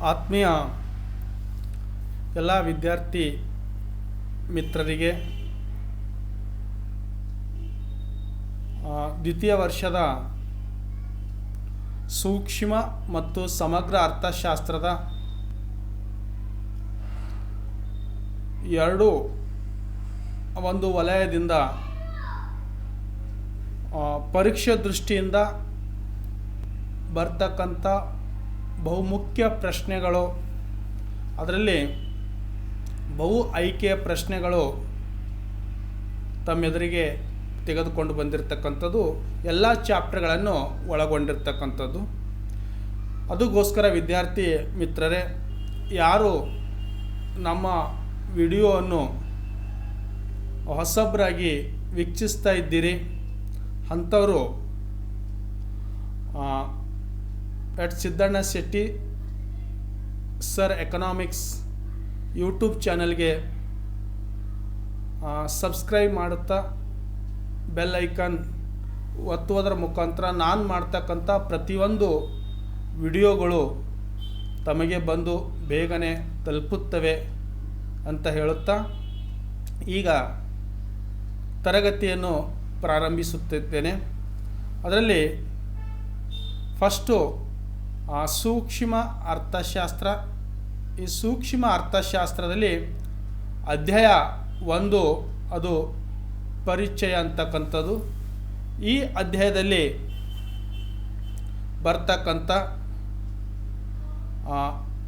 ಆತ್ಮೀಯ ಎಲ್ಲ ವಿದ್ಯಾರ್ಥಿ ಮಿತ್ರರಿಗೆ ದ್ವಿತೀಯ ವರ್ಷದ ಸೂಕ್ಷ್ಮ ಮತ್ತು ಸಮಗ್ರ ಅರ್ಥಶಾಸ್ತ್ರದ ಎರಡು ಒಂದು ವಲಯದಿಂದ ಪರೀಕ್ಷೆ ದೃಷ್ಟಿಯಿಂದ ಬರ್ತಕ್ಕಂಥ ಬಹುಮುಖ್ಯ ಪ್ರಶ್ನೆಗಳು, ಅದರಲ್ಲಿ ಬಹು ಆಯ್ಕೆಯ ಪ್ರಶ್ನೆಗಳು ತಮ್ಮೆದುರಿಗೆ ತೆಗೆದುಕೊಂಡು ಬಂದಿರತಕ್ಕಂಥದ್ದು ಎಲ್ಲ ಚಾಪ್ಟರ್ಗಳನ್ನು ಒಳಗೊಂಡಿರ್ತಕ್ಕಂಥದ್ದು. ಅದಕ್ಕೋಸ್ಕರ ವಿದ್ಯಾರ್ಥಿ ಮಿತ್ರರೇ, ಯಾರು ನಮ್ಮ ವಿಡಿಯೋವನ್ನು ಹೊಸಬರಾಗಿ ವೀಕ್ಷಿಸ್ತಾ ಇದ್ದೀರಿ ಅಂಥವರು Siddanna Shetty sir economics YouTube ಚಾನಲ್ಗೆ ಸಬ್ಸ್ಕ್ರೈಬ್ ಮಾಡುತ್ತಾ ಬೆಲ್ ಐಕಾನ್ ಒತ್ತುವುದರ ಮುಖಾಂತರ ನಾನು ಮಾಡ್ತಕ್ಕಂಥ ಪ್ರತಿಯೊಂದು ವಿಡಿಯೋಗಳು ತಮಗೆ ಬಂದು ಬೇಗನೆ ತಲುಪುತ್ತವೆ ಅಂತ ಹೇಳುತ್ತಾ ಈಗ ತರಗತಿಯನ್ನು ಪ್ರಾರಂಭಿಸುತ್ತಿದ್ದೇನೆ. ಅದರಲ್ಲಿ ಫಸ್ಟು ಸೂಕ್ಷ್ಮ ಅರ್ಥಶಾಸ್ತ್ರ. ಈ ಸೂಕ್ಷ್ಮ ಅರ್ಥಶಾಸ್ತ್ರದಲ್ಲಿ ಅಧ್ಯಾಯ 1 ಅದು ಪರಿಚಯ ಅಂತಕ್ಕಂಥದ್ದು. ಈ ಅಧ್ಯಾಯದಲ್ಲಿ ಬರ್ತಕ್ಕಂಥ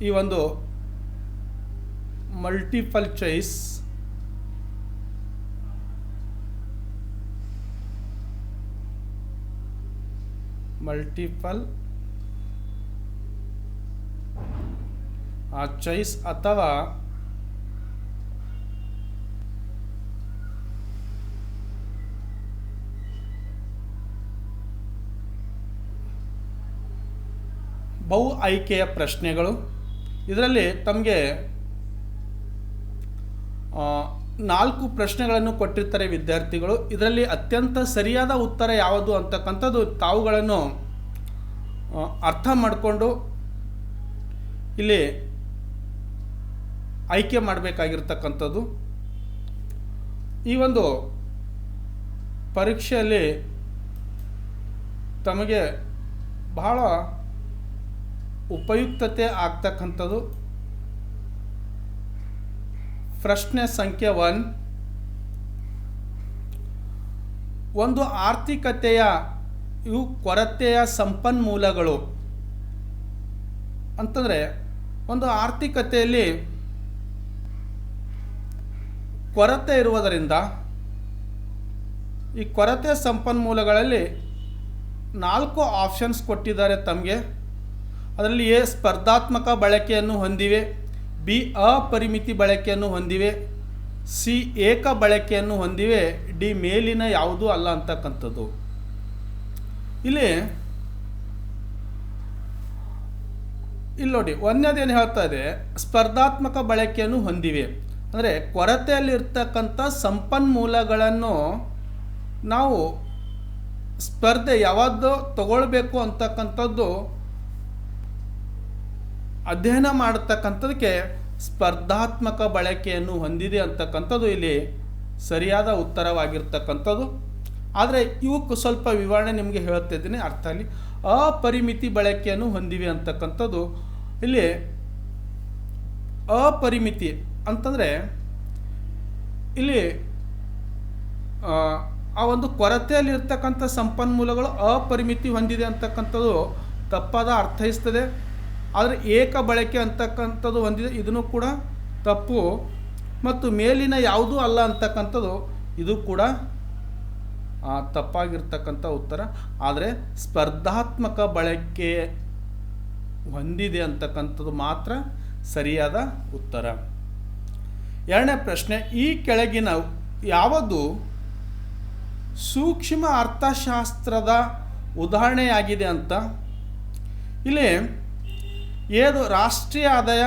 ಈ ಒಂದು ಮಲ್ಟಿಪಲ್ ಚಾಯ್ಸ್ ಅಥವಾ ಬಹು ಆಯ್ಕೆಯ ಪ್ರಶ್ನೆಗಳು. ಇದರಲ್ಲಿ ತಮಗೆ 4 ಪ್ರಶ್ನೆಗಳನ್ನು ಕೊಟ್ಟಿರ್ತಾರೆ ವಿದ್ಯಾರ್ಥಿಗಳು. ಇದರಲ್ಲಿ ಅತ್ಯಂತ ಸರಿಯಾದ ಉತ್ತರ ಯಾವುದು ಅಂತಕ್ಕಂಥದ್ದು ತಾವುಗಳನ್ನು ಅರ್ಥ ಮಾಡಿಕೊಂಡು ಇಲ್ಲಿ ಆಯ್ಕೆ ಮಾಡಬೇಕಾಗಿರ್ತಕ್ಕಂಥದ್ದು. ಈ ಒಂದು ಪರೀಕ್ಷೆಯಲ್ಲಿ ತಮಗೆ ಬಹಳ ಉಪಯುಕ್ತತೆ ಆಗ್ತಕ್ಕಂಥದ್ದು ಪ್ರಶ್ನೆ ಸಂಖ್ಯೆ 1. ಒಂದು ಆರ್ಥಿಕತೆಯ ಕೊರತೆಯ ಸಂಪನ್ಮೂಲಗಳು ಅಂತಂದರೆ, ಒಂದು ಆರ್ಥಿಕತೆಯಲ್ಲಿ ಕೊರತೆ ಇರುವುದರಿಂದ ಈ ಕೊರತೆ ಸಂಪನ್ಮೂಲಗಳಲ್ಲಿ 4 ಆಪ್ಷನ್ಸ್ ಕೊಟ್ಟಿದ್ದಾರೆ ತಮಗೆ. ಅದರಲ್ಲಿ ಎ ಸ್ಪರ್ಧಾತ್ಮಕ ಬಳಕೆಯನ್ನು ಹೊಂದಿವೆ, ಬಿ ಅಪರಿಮಿತಿ ಬಳಕೆಯನ್ನು ಹೊಂದಿವೆ, ಸಿ ಏಕ ಬಳಕೆಯನ್ನು ಹೊಂದಿವೆ, ಡಿ ಮೇಲಿನ ಯಾವುದೂ ಅಲ್ಲ ಅಂತಕ್ಕಂಥದ್ದು. ಇಲ್ಲಿ ನೋಡಿ, ಒಂದನೇದೇನು ಹೇಳ್ತಾ ಇದೆ, ಸ್ಪರ್ಧಾತ್ಮಕ ಬಳಕೆಯನ್ನು ಹೊಂದಿವೆ ಅಂದರೆ ಕೊರತೆಯಲ್ಲಿರ್ತಕ್ಕಂಥ ಸಂಪನ್ಮೂಲಗಳನ್ನು ನಾವು ಸ್ಪರ್ಧೆ ಯಾವುದು ತಗೊಳ್ಬೇಕು ಅಂತಕ್ಕಂಥದ್ದು ಅಧ್ಯಯನ ಮಾಡತಕ್ಕಂಥದಕ್ಕೆ ಸ್ಪರ್ಧಾತ್ಮಕ ಬಳಕೆಯನ್ನು ಹೊಂದಿದೆ ಅಂತಕ್ಕಂಥದ್ದು ಇಲ್ಲಿ ಸರಿಯಾದ ಉತ್ತರವಾಗಿರ್ತಕ್ಕಂಥದ್ದು. ಆದರೆ ಇವಕ್ಕೆ ಸ್ವಲ್ಪ ವಿವರಣೆ ನಿಮಗೆ ಹೇಳ್ತಿದ್ದೀನಿ ಅರ್ಥ ಅಲ್ಲಿ. ಅಪರಿಮಿತಿ ಬಳಕೆಯನ್ನು ಹೊಂದಿವೆ ಅಂತಕ್ಕಂಥದ್ದು ಇಲ್ಲಿ ಅಪರಿಮಿತಿ ಅಂತಂದರೆ ಇಲ್ಲಿ ಆ ಒಂದು ಕೊರತೆಯಲ್ಲಿರ್ತಕ್ಕಂಥ ಸಂಪನ್ಮೂಲಗಳು ಅಪರಿಮಿತಿ ಹೊಂದಿದೆ ಅಂತಕ್ಕಂಥದ್ದು ತಪ್ಪಾದ ಅರ್ಥೈಸ್ತದೆ. ಆದರೆ ಏಕ ಬಳಕೆ ಅಂತಕ್ಕಂಥದ್ದು ಹೊಂದಿದೆ, ಇದನ್ನು ಕೂಡ ತಪ್ಪು. ಮತ್ತು ಮೇಲಿನ ಯಾವುದೂ ಅಲ್ಲ ಅಂತಕ್ಕಂಥದ್ದು ಇದು ಕೂಡ ತಪ್ಪಾಗಿರ್ತಕ್ಕಂಥ ಉತ್ತರ. ಆದರೆ ಸ್ಪರ್ಧಾತ್ಮಕ ಬಳಕೆ ಹೊಂದಿದೆ ಅಂತಕ್ಕಂಥದ್ದು ಮಾತ್ರ ಸರಿಯಾದ ಉತ್ತರ. 2ನೇ ಪ್ರಶ್ನೆ, ಈ ಕೆಳಗಿನ ಯಾವುದು ಸೂಕ್ಷ್ಮ ಅರ್ಥಶಾಸ್ತ್ರದ ಉದಾಹರಣೆಯಾಗಿದೆ ಅಂತ. ಇಲ್ಲಿ ಏದು ರಾಷ್ಟ್ರೀಯ ಆದಾಯ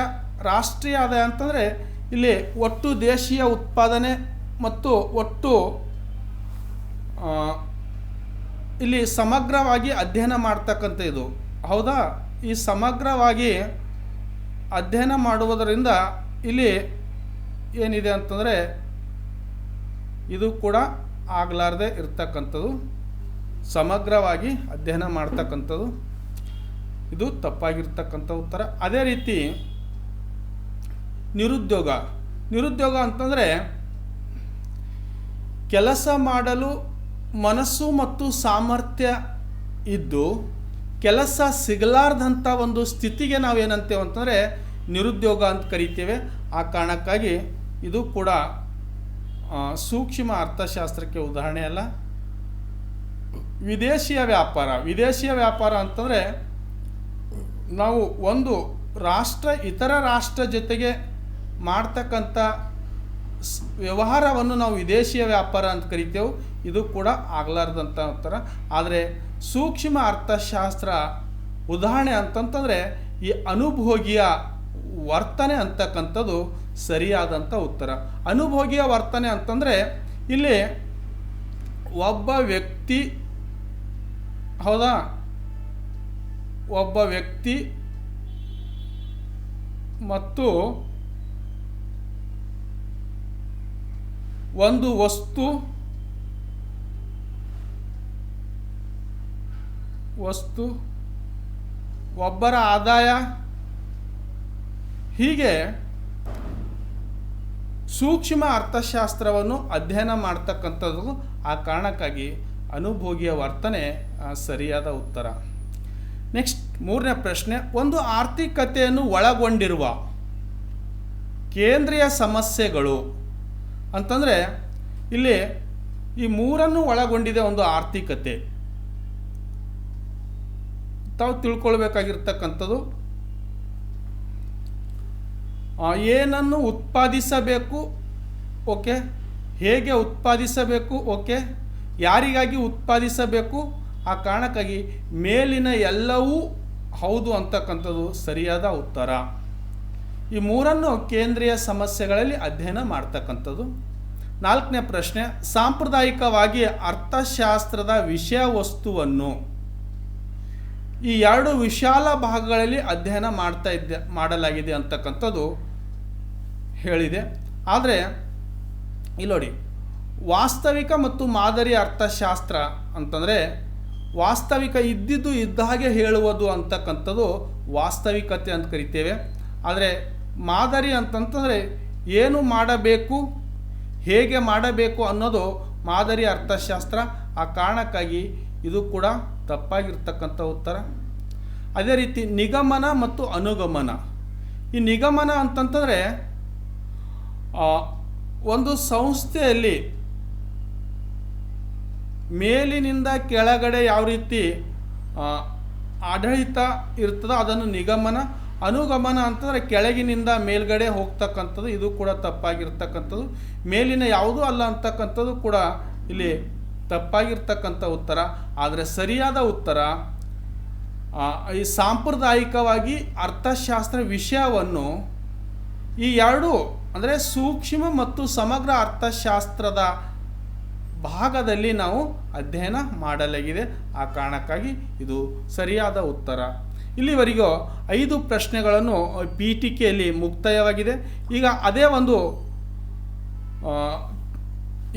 ಅಂತಂದರೆ ಇಲ್ಲಿ ಒಟ್ಟು ದೇಶೀಯ ಉತ್ಪಾದನೆ ಮತ್ತು ಒಟ್ಟು ಇಲ್ಲಿ ಸಮಗ್ರವಾಗಿ ಅಧ್ಯಯನ ಮಾಡ್ತಕ್ಕಂಥ ಇದು ಹೌದಾ. ಈ ಸಮಗ್ರವಾಗಿ ಅಧ್ಯಯನ ಮಾಡುವುದರಿಂದ ಇಲ್ಲಿ ಏನಿದೆ ಅಂತಂದರೆ ಇದು ಕೂಡ ಆಗಲಾರದೆ ಇರ್ತಕ್ಕಂಥದ್ದು, ಸಮಗ್ರವಾಗಿ ಅಧ್ಯಯನ ಮಾಡ್ತಕ್ಕಂಥದ್ದು, ಇದು ತಪ್ಪಾಗಿರ್ತಕ್ಕಂಥ ಉತ್ತರ. ಅದೇ ರೀತಿ ನಿರುದ್ಯೋಗ ಅಂತಂದರೆ ಕೆಲಸ ಮಾಡಲು ಮನಸ್ಸು ಮತ್ತು ಸಾಮರ್ಥ್ಯ ಇದ್ದು ಕೆಲಸ ಸಿಗಲಾರ್ದಂಥ ಒಂದು ಸ್ಥಿತಿಗೆ ನಾವೇನಂತೇವೆ ಅಂತಂದರೆ ನಿರುದ್ಯೋಗ ಅಂತ ಕರಿತೇವೆ. ಆ ಕಾರಣಕ್ಕಾಗಿ ಇದು ಕೂಡ ಸೂಕ್ಷ್ಮ ಅರ್ಥಶಾಸ್ತ್ರಕ್ಕೆ ಉದಾಹರಣೆ ಅಲ್ಲ. ವಿದೇಶಿಯ ವ್ಯಾಪಾರ ಅಂತಂದರೆ ನಾವು ಒಂದು ರಾಷ್ಟ್ರ ಇತರ ರಾಷ್ಟ್ರ ಜೊತೆಗೆ ಮಾಡ್ತಕ್ಕಂಥ ವ್ಯವಹಾರವನ್ನು ನಾವು ವಿದೇಶಿಯ ವ್ಯಾಪಾರ ಅಂತ ಕರಿತೇವೆ. ಇದು ಕೂಡ ಆಗಲಾರ್ದಂಥ ಉತ್ತರ. ಆದರೆ ಸೂಕ್ಷ್ಮ ಅರ್ಥಶಾಸ್ತ್ರ ಉದಾಹರಣೆ ಅಂತಂತಂದರೆ ಈ ಅನುಭೋಗಿಯ ವರ್ತನೆ ಅಂತಕ್ಕಂಥದ್ದು ಸರಿಯಾದಂಥ ಉತ್ತರ. ಅನುಭೋಗಿಯ ವರ್ತನೆ ಅಂತಂದರೆ ಇಲ್ಲಿ ಒಬ್ಬ ವ್ಯಕ್ತಿ, ಹೌದಾ, ಒಬ್ಬ ವ್ಯಕ್ತಿ ಮತ್ತು ಒಂದು ವಸ್ತು ಒಬ್ಬರ ಆದಾಯ, ಹೀಗೆ ಸೂಕ್ಷ್ಮ ಅರ್ಥಶಾಸ್ತ್ರವನ್ನು ಅಧ್ಯಯನ ಮಾಡ್ತಕ್ಕಂಥದ್ದು. ಆ ಕಾರಣಕ್ಕಾಗಿ ಅನುಭೋಗಿಯ ವರ್ತನೆ ಸರಿಯಾದ ಉತ್ತರ. ನೆಕ್ಸ್ಟ್ 3ನೇ ಪ್ರಶ್ನೆ, ಒಂದು ಆರ್ಥಿಕತೆಯನ್ನು ಒಳಗೊಂಡಿರುವ ಕೇಂದ್ರೀಯ ಸಮಸ್ಯೆಗಳು ಅಂತಂದರೆ ಇಲ್ಲಿ ಈ 3 ಒಳಗೊಂಡಿದೆ ಒಂದು ಆರ್ಥಿಕತೆ. ತಾವು ತಿಳ್ಕೊಳ್ಬೇಕಾಗಿರ್ತಕ್ಕಂಥದ್ದು ಏನನ್ನು ಉತ್ಪಾದಿಸಬೇಕು, ಓಕೆ, ಹೇಗೆ ಉತ್ಪಾದಿಸಬೇಕು, ಓಕೆ, ಯಾರಿಗಾಗಿ ಉತ್ಪಾದಿಸಬೇಕು. ಆ ಕಾರಣಕ್ಕಾಗಿ ಮೇಲಿನ ಎಲ್ಲವೂ ಹೌದು ಅಂತಕ್ಕಂಥದ್ದು ಸರಿಯಾದ ಉತ್ತರ. ಈ 3 ಕೇಂದ್ರೀಯ ಸಮಸ್ಯೆಗಳಲ್ಲಿ ಅಧ್ಯಯನ ಮಾಡ್ತಕ್ಕಂಥದ್ದು. 4ನೇ ಪ್ರಶ್ನೆ, ಸಾಂಪ್ರದಾಯಿಕವಾಗಿ ಅರ್ಥಶಾಸ್ತ್ರದ ವಿಷಯ ವಸ್ತುವನ್ನು ಈ 2 ವಿಶಾಲ ಭಾಗಗಳಲ್ಲಿ ಅಧ್ಯಯನ ಮಾಡಲಾಗಿದೆ ಅಂತಕ್ಕಂಥದ್ದು ಹೇಳಿದೆ. ಆದರೆ ಇಲ್ಲಿ ನೋಡಿ, ವಾಸ್ತವಿಕ ಮತ್ತು ಮಾದರಿ ಅರ್ಥಶಾಸ್ತ್ರ ಅಂತಂದರೆ ವಾಸ್ತವಿಕ ಇದ್ದಿದ್ದು ಇದ್ದ ಹಾಗೆ ಹೇಳುವುದು ಅಂತಕ್ಕಂಥದ್ದು ವಾಸ್ತವಿಕತೆ ಅಂತ ಕರಿತೇವೆ. ಆದರೆ ಮಾದರಿ ಅಂತಂತಂದರೆ ಏನು ಮಾಡಬೇಕು, ಹೇಗೆ ಮಾಡಬೇಕು ಅನ್ನೋದು ಮಾದರಿ ಅರ್ಥಶಾಸ್ತ್ರ. ಆ ಕಾರಣಕ್ಕಾಗಿ ಇದು ಕೂಡ ತಪ್ಪಾಗಿರ್ತಕ್ಕಂಥ ಉತ್ತರ. ಅದೇ ರೀತಿ ನಿಗಮನ ಮತ್ತು ಅನುಗಮನ. ಈ ನಿಗಮನ ಅಂತಂತಂದರೆ ಒಂದು ಸಂಸ್ಥೆಯಲ್ಲಿ ಮೇಲಿನಿಂದ ಕೆಳಗಡೆ ಯಾವ ರೀತಿ ಆಡಳಿತ ಇರ್ತದೋ ಅದನ್ನು ನಿಗಮನ. ಅನುಗಮನ ಅಂತಂದರೆ ಕೆಳಗಿನಿಂದ ಮೇಲ್ಗಡೆ ಹೋಗ್ತಕ್ಕಂಥದ್ದು. ಇದು ಕೂಡ ತಪ್ಪಾಗಿರ್ತಕ್ಕಂಥದ್ದು. ಮೇಲಿನ ಯಾವುದೂ ಅಲ್ಲ ಅಂತಕ್ಕಂಥದ್ದು ಕೂಡ ಇಲ್ಲಿ ತಪ್ಪಾಗಿರ್ತಕ್ಕಂಥ ಉತ್ತರ. ಆದರೆ ಸರಿಯಾದ ಉತ್ತರ ಈ ಸಾಂಪ್ರದಾಯಿಕವಾಗಿ ಅರ್ಥಶಾಸ್ತ್ರ ವಿಷಯವನ್ನು ಈ 2 ಅಂದರೆ ಸೂಕ್ಷ್ಮ ಮತ್ತು ಸಮಗ್ರ ಅರ್ಥಶಾಸ್ತ್ರದ ಭಾಗದಲ್ಲಿ ನಾವು ಅಧ್ಯಯನ ಮಾಡಲಾಗಿದೆ. ಆ ಕಾರಣಕ್ಕಾಗಿ ಇದು ಸರಿಯಾದ ಉತ್ತರ. ಇಲ್ಲಿವರೆಗೂ 5 ಪ್ರಶ್ನೆಗಳನ್ನು ಪೀಠಿಕೆಯಲ್ಲಿ ಮುಕ್ತಾಯವಾಗಿದೆ. ಈಗ ಅದೇ ಒಂದು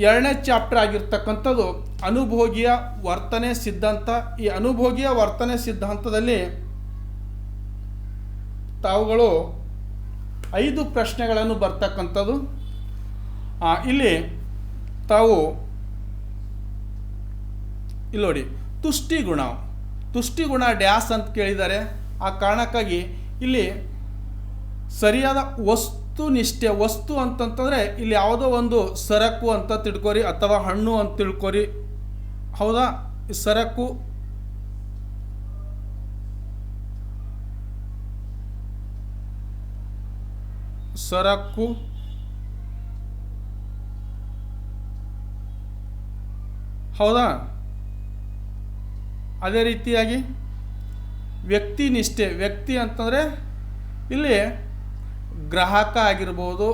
2ನೇ ಚಾಪ್ಟರ್ ಆಗಿರ್ತಕ್ಕಂಥದ್ದು ಅನುಭೋಗಿಯ ವರ್ತನೆ ಸಿದ್ಧಾಂತ. ಈ ಅನುಭೋಗಿಯ ವರ್ತನೆ ಸಿದ್ಧಾಂತದಲ್ಲಿ ತಾವುಗಳು 5 ಪ್ರಶ್ನೆಗಳನ್ನು ಬರ್ತಕ್ಕಂಥದ್ದು. ಇಲ್ಲಿ ತಾವು ಇಲ್ಲಿ ನೋಡಿ, ತುಷ್ಟಿಗುಣ ಡ್ಯಾಸ್ ಅಂತ ಕೇಳಿದ್ದಾರೆ. ಆ ಕಾರಣಕ್ಕಾಗಿ ಇಲ್ಲಿ ಸರಿಯಾದ ವಸ್ತುನಿಷ್ಠೆ. ವಸ್ತು ಅಂತಂತಂದರೆ ಇಲ್ಲಿ ಯಾವುದೋ ಒಂದು ಸರಕು ಅಂತ ತಿಳ್ಕೊರಿ ಅಥವಾ ಹಣ್ಣು ಅಂತ ತಿಳ್ಕೊರಿ, ಹೌದಾ. ಸರಕು, ಹೌದಾ. ಅದೇ ರೀತಿಯಾಗಿ ವ್ಯಕ್ತಿನಿಷ್ಠೆ. ವ್ಯಕ್ತಿ ಅಂತಂದರೆ ಇಲ್ಲಿ ಗ್ರಾಹಕ ಆಗಿರ್ಬೋದು,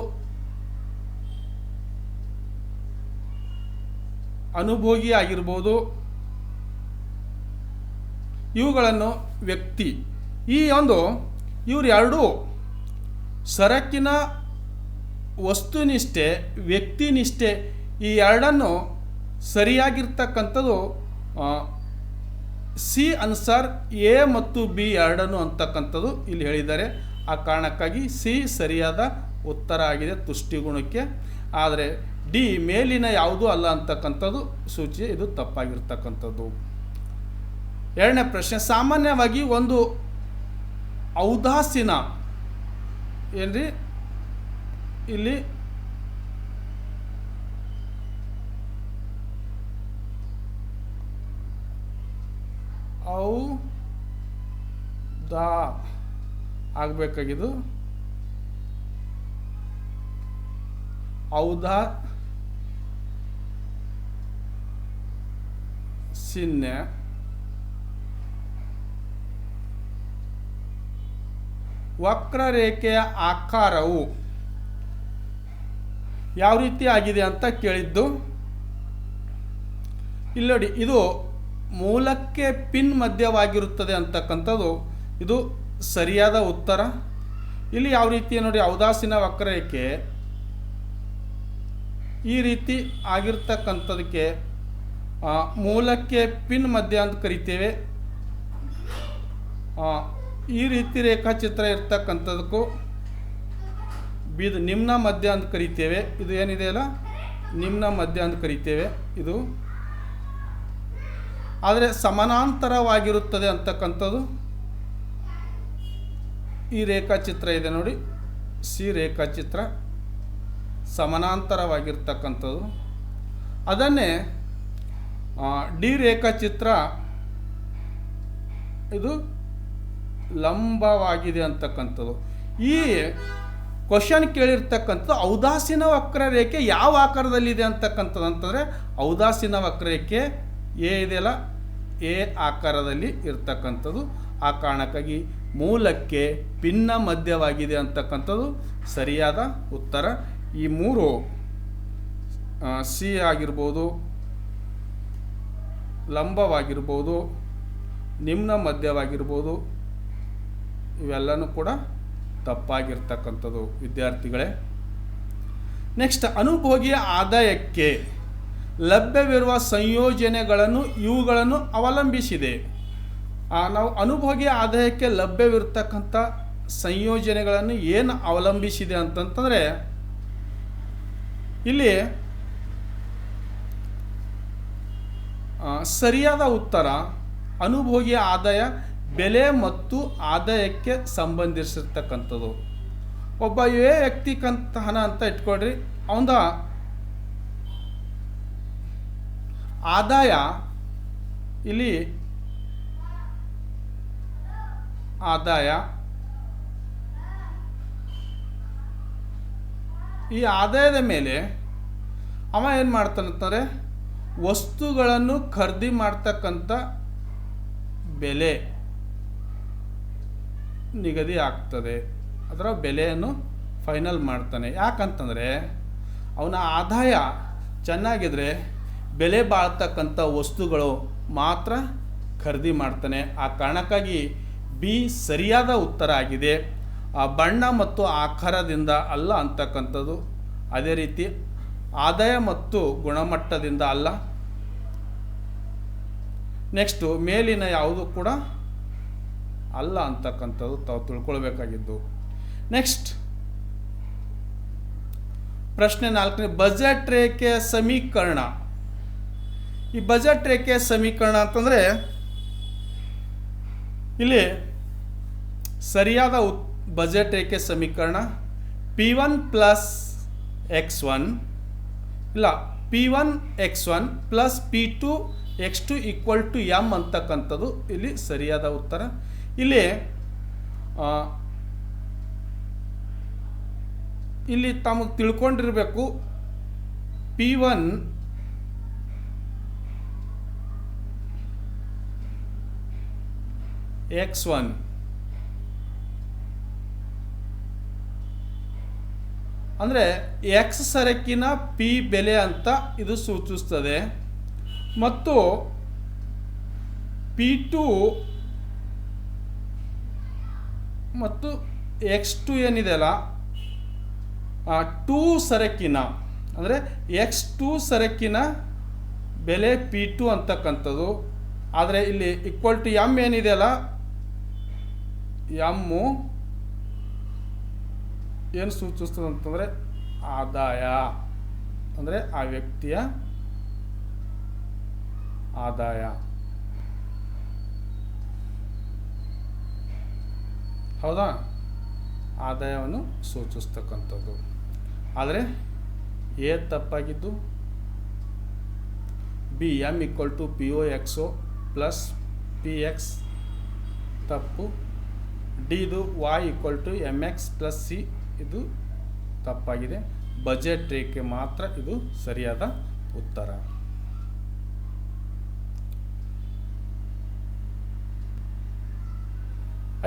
ಅನುಭೋಗಿ ಆಗಿರ್ಬೋದು, ಇವುಗಳನ್ನು ವ್ಯಕ್ತಿ. ಈ ಒಂದು ಇವರು 2 ಸರಕಿನ ವಸ್ತುನಿಷ್ಠೆ, ವ್ಯಕ್ತಿನಿಷ್ಠೆ ಈ ಎರಡನ್ನು ಸರಿಯಾಗಿರ್ತಕ್ಕಂಥದ್ದು ಸಿ ಅನ್ಸರ್ ಎ ಮತ್ತು ಬಿ ಎರಡನ್ನು ಅಂತಕ್ಕಂಥದ್ದು ಇಲ್ಲಿ ಹೇಳಿದ್ದಾರೆ. ಆ ಕಾರಣಕ್ಕಾಗಿ ಸಿ ಸರಿಯಾದ ಉತ್ತರ ಆಗಿದೆ ತುಷ್ಟಿಗುಣಕ್ಕೆ. ಆದರೆ ಡಿ ಮೇಲಿನ ಯಾವುದೂ ಅಲ್ಲ ಅಂತಕ್ಕಂಥದ್ದು ಸೂಚಿ, ಇದು ತಪ್ಪಾಗಿರ್ತಕ್ಕಂಥದ್ದು. ಎರಡನೇ ಪ್ರಶ್ನೆ, ಸಾಮಾನ್ಯವಾಗಿ ಒಂದು ಔದಾಸೀನ ಏನ್ರಿ ಇಲ್ಲಿ ಆಗಬೇಕಾಗಿದ್ದು ಔದಾಸೀನ್ಯ ವಕ್ರರೇಖೆಯ ಆಕಾರವು ಯಾವ ರೀತಿ ಆಗಿದೆ ಅಂತ ಕೇಳಿದ್ದು. ಇಲ್ಲಿ ನೋಡಿ, ಇದು ಮೂಲಕ್ಕೆ ಪಿನ್ ಮಧ್ಯವಾಗಿರುತ್ತದೆ ಅಂತಕ್ಕಂಥದ್ದು ಇದು ಸರಿಯಾದ ಉತ್ತರ. ಇಲ್ಲಿ ಯಾವ ರೀತಿ ನೋಡಿ, ಔದಾಸೀನ ವಕ್ರರೇಖೆ ಈ ರೀತಿ ಆಗಿರ್ತಕ್ಕಂಥದಕ್ಕೆ ಮೂಲಕ್ಕೆ ಪಿನ್ ಮಧ್ಯ ಅಂತ ಕರಿತೇವೆ. ಈ ರೀತಿ ರೇಖಾಚಿತ್ರ ಇರ್ತಕ್ಕಂಥದಕ್ಕೂ ಇದು ನಿಮ್ನ ಮಧ್ಯ ಅಂತ ಕರಿತೇವೆ. ಇದು ಏನಿದೆಯಲ್ಲ ನಿಮ್ನ ಮಧ್ಯ ಅಂತ ಕರಿತೇವೆ. ಇದು ಆದರೆ ಸಮಾನಾಂತರವಾಗಿರುತ್ತದೆ ಅಂತಕ್ಕಂಥದ್ದು ಈ ರೇಖಾಚಿತ್ರ ಇದೆ ನೋಡಿ, ಸಿ ರೇಖಾಚಿತ್ರ ಸಮಾನಾಂತರವಾಗಿರ್ತಕ್ಕಂಥದ್ದು. ಅದನ್ನೇ ಡಿ ರೇಖಾಚಿತ್ರ ಇದು ಲಂಬವಾಗಿದೆ ಅಂತಕ್ಕಂಥದ್ದು. ಈ ಕ್ವಶನ್ ಕೇಳಿರ್ತಕ್ಕಂಥದ್ದು ಔದಾಸೀನ ವಕ್ರರೇಖೆ ಯಾವ ಆಕಾರದಲ್ಲಿದೆ ಅಂತಕ್ಕಂಥದ್ದು ಅಂತಂದರೆ ಔದಾಸೀನ ವಕ್ರರೇಖೆ ಎ ಇದೆಯಲ್ಲ ಎ ಆಕಾರದಲ್ಲಿ ಇರ್ತಕ್ಕಂಥದ್ದು. ಆ ಕಾರಣಕ್ಕಾಗಿ ಮೂಲಕ್ಕೆ ಪಿನ್ನ ಮಧ್ಯವಾಗಿದೆ ಅಂತಕ್ಕಂಥದ್ದು ಸರಿಯಾದ ಉತ್ತರ. ಈ ಮೂರು ಸಿ ಆಗಿರ್ಬೋದು, ಲಂಬವಾಗಿರ್ಬೋದು, ನಿಮ್ನ ಮಧ್ಯವಾಗಿರ್ಬೋದು, ಇವೆಲ್ಲನೂ ಕೂಡ ತಪ್ಪಾಗಿರ್ತಕ್ಕಂಥದ್ದು ವಿದ್ಯಾರ್ಥಿಗಳೇ. ನೆಕ್ಸ್ಟ್, ಅನುಭೋಗಿಯ ಆದಾಯಕ್ಕೆ ಲಭ್ಯವಿರುವ ಸಂಯೋಜನೆಗಳನ್ನು ಇವುಗಳನ್ನು ಅವಲಂಬಿಸಿದೆ. ನಾವು ಅನುಭೋಗಿಯ ಆದಾಯಕ್ಕೆ ಲಭ್ಯವಿರ್ತಕ್ಕಂಥ ಸಂಯೋಜನೆಗಳನ್ನು ಏನು ಅವಲಂಬಿಸಿದೆ ಅಂತಂತಂದರೆ ಇಲ್ಲಿ ಸರಿಯಾದ ಉತ್ತರ ಅನುಭೋಗಿಯ ಆದಾಯ ಬೆಲೆ ಮತ್ತು ಆದಾಯಕ್ಕೆ ಸಂಬಂಧಿಸಿರ್ತಕ್ಕಂಥದ್ದು. ಒಬ್ಬ ವ್ಯಕ್ತಿಗಂತ ಹಣ ಅಂತ ಇಟ್ಕೊಳ್ರಿ, ಅವನ ಆದಾಯ ಇಲ್ಲಿ ಆದಾಯ, ಈ ಆದಾಯದ ಮೇಲೆ ಅವ ಏನು ಮಾಡ್ತಾನಂತಾರೆ, ವಸ್ತುಗಳನ್ನು ಖರೀದಿ ಮಾಡ್ತಕ್ಕಂಥ ಬೆಲೆ ನಿಗದಿ ಆಗ್ತದೆ. ಅದರ ಬೆಲೆಯನ್ನು ಫೈನಲ್ ಮಾಡ್ತಾನೆ. ಯಾಕಂತಂದರೆ ಅವನ ಆದಾಯ ಚೆನ್ನಾಗಿದ್ರೆ ಬೆಲೆ ಬಾಳ್ತಕ್ಕಂಥ ವಸ್ತುಗಳು ಮಾತ್ರ ಖರೀದಿ ಮಾಡ್ತಾನೆ. ಆ ಕಾರಣಕ್ಕಾಗಿ ಬಿ ಸರಿಯಾದ ಉತ್ತರ ಆಗಿದೆ. ಆ ಬಣ್ಣ ಮತ್ತು ಆಕಾರದಿಂದ ಅಲ್ಲ ಅಂತಕ್ಕಂಥದ್ದು. ಅದೇ ರೀತಿ ಆದಾಯ ಮತ್ತು ಗುಣಮಟ್ಟದಿಂದ ಅಲ್ಲ. ನೆಕ್ಸ್ಟು ಮೇಲಿನ ಯಾವುದು ಕೂಡ ಅಲ್ಲ ಅಂತಕ್ಕಂಥದ್ದು ತಾವು ತಿಳ್ಕೊಳ್ಬೇಕಾಗಿದ್ದು. ನೆಕ್ಸ್ಟ್ ಪ್ರಶ್ನೆ 4ನೇ, ಬಜೆಟ್ ರೇಖೆಯ ಸಮೀಕರಣ. ಈ ಬಜೆಟ್ ರೇಖೆಯ ಸಮೀಕರಣ ಅಂತಂದರೆ ಇಲ್ಲಿ ಸರಿಯಾದ ಬಜೆಟ್ ರೇಖೆ ಸಮೀಕರಣ P1 ಪ್ಲಸ್ X1 ಇಲ್ಲ P1 X1 plus P2 X2 equal to M ಅಂತಕ್ಕಂಥದ್ದು ಇಲ್ಲಿ ಸರಿಯಾದ ಉತ್ತರ. ಇಲ್ಲಿ ತಮಗೆ ತಿಳ್ಕೊಂಡಿರಬೇಕು, P1 X1 ಅಂದರೆ ಎಕ್ಸ್ ಸರಕಿನ ಪಿ ಬೆಲೆ ಅಂತ ಇದು ಸೂಚಿಸ್ತದೆ. ಮತ್ತು P2 ಮತ್ತು X2 ಏನಿದೆಯಲ್ಲ ಟು ಸರಕಿನ ಅಂದರೆ X2 ಸರಕಿನ ಬೆಲೆ P2 ಅಂತಕ್ಕಂಥದ್ದು. ಆದರೆ ಇಲ್ಲಿ ಈಕ್ವಲ್ ಟು ಎಮ್ ಏನಿದೆಯಲ್ಲ, ಎಮ್ಮು ಏನು ಸೂಚಿಸ್ತದೆ ಅಂತಂದರೆ ಆದಾಯ, ಅಂದರೆ ಆ ವ್ಯಕ್ತಿಯ ಆದಾಯ. ಹೌದಾ? ಆದಾಯವನ್ನು ಸೂಚಿಸ್ತಕ್ಕಂಥದ್ದು. ಆದರೆ ಎ ತಪ್ಪಾಗಿದ್ದು, B M equal to POXO plus PX ತಪ್ಪು. ಡಿದು Y equal to MX plus C ಇದು ತಪ್ಪಾಗಿದೆ. ಬಜೆಟ್ ರೇಖೆ ಮಾತ್ರ ಇದು ಸರಿಯಾದ ಉತ್ತರ.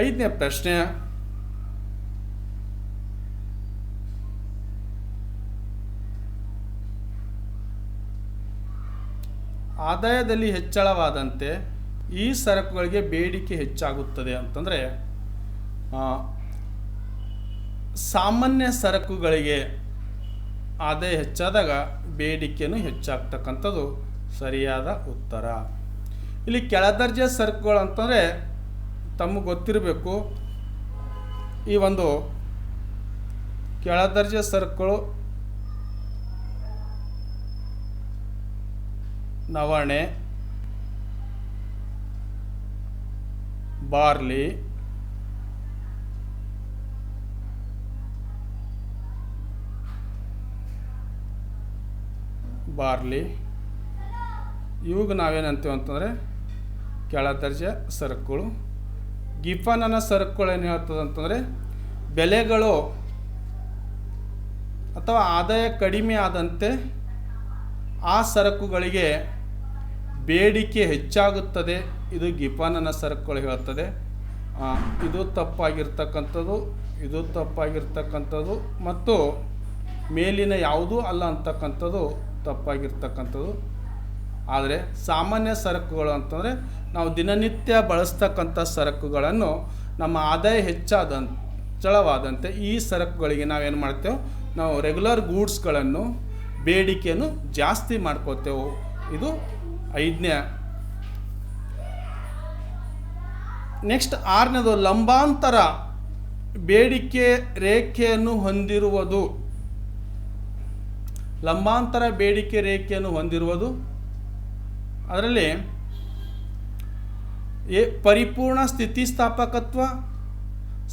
ಐದನೇ ಪ್ರಶ್ನೆ, ಆದಾಯದಲ್ಲಿ ಹೆಚ್ಚಳವಾದಂತೆ ಈ ಸರಕುಗಳಿಗೆ ಬೇಡಿಕೆ ಹೆಚ್ಚಾಗುತ್ತದೆ ಅಂತಂದರೆ, ಸಾಮಾನ್ಯ ಸರಕುಗಳಿಗೆ ಆದಾಯ ಹೆಚ್ಚಾದಾಗ ಬೇಡಿಕೆಯೂ ಹೆಚ್ಚಾಗ್ತಕ್ಕಂಥದ್ದು ಸರಿಯಾದ ಉತ್ತರ. ಇಲ್ಲಿ ಕೆಳದರ್ಜೆ ಸರಕುಗಳು ಅಂತಂದರೆ ತಮಗೆ ಗೊತ್ತಿರಬೇಕು, ಈ ಒಂದು ಕೆಳದರ್ಜೆ ಸರಕುಗಳು ನವಣೆ, ಬಾರ್ಲಿ, ಇವಾಗ ನಾವೇನಂತೀವಿ ಅಂತಂದರೆ ಕೆಳದರ್ಜೆ ಸರಕುಗಳು. ಗಿಫಾನನ ಸರಕುಗಳು ಏನು ಹೇಳ್ತದೆ ಅಂತಂದರೆ, ಬೆಲೆಗಳು ಅಥವಾ ಆದಾಯ ಕಡಿಮೆ ಆದಂತೆ ಆ ಸರಕುಗಳಿಗೆ ಬೇಡಿಕೆ ಹೆಚ್ಚಾಗುತ್ತದೆ. ಇದು ಗಿಫಾನನ ಸರಕುಗಳು ಹೇಳ್ತದೆ. ಇದು ತಪ್ಪಾಗಿರ್ತಕ್ಕಂಥದ್ದು, ಇದು ತಪ್ಪಾಗಿರ್ತಕ್ಕಂಥದ್ದು, ಮತ್ತು ಮೇಲಿನ ಯಾವುದೂ ಅಲ್ಲ ಅಂತಕ್ಕಂಥದ್ದು ತಪ್ಪಾಗಿರ್ತಕ್ಕಂಥದ್ದು. ಆದರೆ ಸಾಮಾನ್ಯ ಸರಕುಗಳು ಅಂತಂದರೆ ನಾವು ದಿನನಿತ್ಯ ಬಳಸ್ತಕ್ಕಂಥ ಸರಕುಗಳನ್ನು ನಮ್ಮ ಆದಾಯ ಹೆಚ್ಚಳವಾದಂತೆ ಈ ಸರಕುಗಳಿಗೆ ನಾವೇನು ಮಾಡ್ತೇವೆ, ನಾವು ರೆಗ್ಯುಲರ್ ಗೂಡ್ಸ್ಗಳನ್ನು ಬೇಡಿಕೆಯನ್ನು ಜಾಸ್ತಿ ಮಾಡ್ಕೋತೇವೆ. ಇದು ಐದನೇ. ನೆಕ್ಸ್ಟ್ ಆರನೇದು, ಲಂಬಾಂತರ ಬೇಡಿಕೆ ರೇಖೆಯನ್ನು ಹೊಂದಿರುವುದು. ಲಂಬಾಂತರ ಬೇಡಿಕೆ ರೇಖೆಯನ್ನು ಹೊಂದಿರುವುದು ಅದರಲ್ಲಿ ಪರಿಪೂರ್ಣ ಸ್ಥಿತಿಸ್ಥಾಪಕತ್ವ,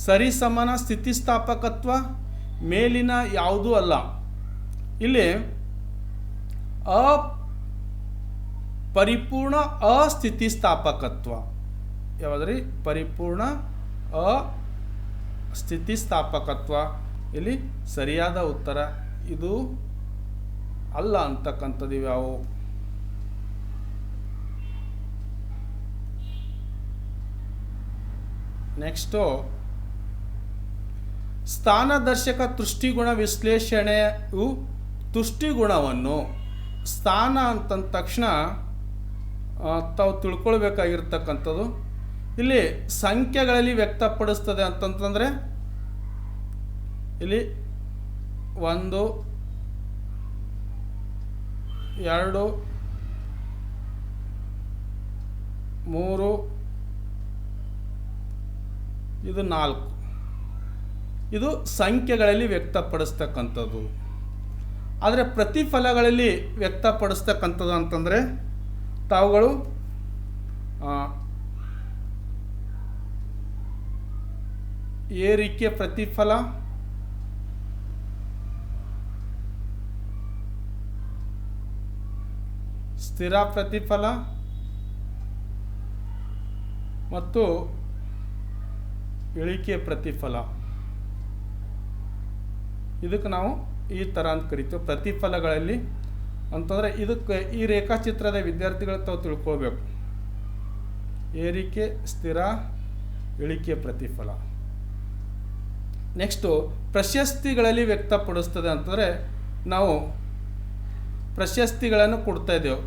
ಸರಿಸಮಾನ ಸ್ಥಿತಿಸ್ಥಾಪಕತ್ವ, ಮೇಲಿನ ಯಾವುದೂ ಅಲ್ಲ. ಇಲ್ಲಿ ಪರಿಪೂರ್ಣ ಅಸ್ಥಿತಿಸ್ಥಾಪಕತ್ವ ಯಾವುದ್ರಿ? ಪರಿಪೂರ್ಣ ಅಸ್ಥಿತಿಸ್ಥಾಪಕತ್ವ ಇಲ್ಲಿ ಸರಿಯಾದ ಉತ್ತರ. ಇದು ಅಲ್ಲ ಅಂತಕ್ಕಂಥದ್ದು ಇವ್ಯಾವು? ನೆಕ್ಸ್ಟು, ಸ್ಥಾನದರ್ಶಕ ತುಷ್ಟಿಗುಣ ವಿಶ್ಲೇಷಣೆಯು ತುಷ್ಟಿಗುಣವನ್ನು, ಸ್ಥಾನ ಅಂತಂದ ತಕ್ಷಣ ತಾವು ತಿಳ್ಕೊಳ್ಬೇಕಾಗಿರ್ತಕ್ಕಂಥದ್ದು ಇಲ್ಲಿ ಸಂಖ್ಯೆಗಳಲ್ಲಿ ವ್ಯಕ್ತಪಡಿಸ್ತದೆ ಅಂತಂತಂದರೆ, ಇಲ್ಲಿ 1, 2, 3, ಇದು 4, ಇದು ಸಂಖ್ಯೆಗಳಲ್ಲಿ ವ್ಯಕ್ತಪಡಿಸ್ತಕ್ಕಂಥದ್ದು. ಆದರೆ ಪ್ರತಿಫಲಗಳಲ್ಲಿ ವ್ಯಕ್ತಪಡಿಸ್ತಕ್ಕಂಥದ್ದು ಅಂತಂದರೆ ತಾವುಗಳು ಏರಿಕೆ ಪ್ರತಿಫಲ, ಸ್ಥಿರ ಪ್ರತಿಫಲ ಮತ್ತು ಇಳಿಕೆ ಪ್ರತಿಫಲ, ಇದಕ್ಕೆ ನಾವು ಈ ಥರ ಅಂತ ಕರಿತೀವಿ ಪ್ರತಿಫಲಗಳಲ್ಲಿ ಅಂತಂದರೆ. ಇದಕ್ಕೆ ಈ ರೇಖಾಚಿತ್ರದ ವಿದ್ಯಾರ್ಥಿಗಳು ತಾವು ತಿಳ್ಕೊಳ್ಬೇಕು. ಏರಿಕೆ, ಸ್ಥಿರ, ಇಳಿಕೆ ಪ್ರತಿಫಲ. ನೆಕ್ಸ್ಟು, ಪ್ರಶಸ್ತಿಗಳಲ್ಲಿ ವ್ಯಕ್ತಪಡಿಸ್ತದೆ ಅಂತಂದರೆ ನಾವು ಪ್ರಶಸ್ತಿಗಳನ್ನು ಕೊಡ್ತಾ ಇದ್ದೇವೆ,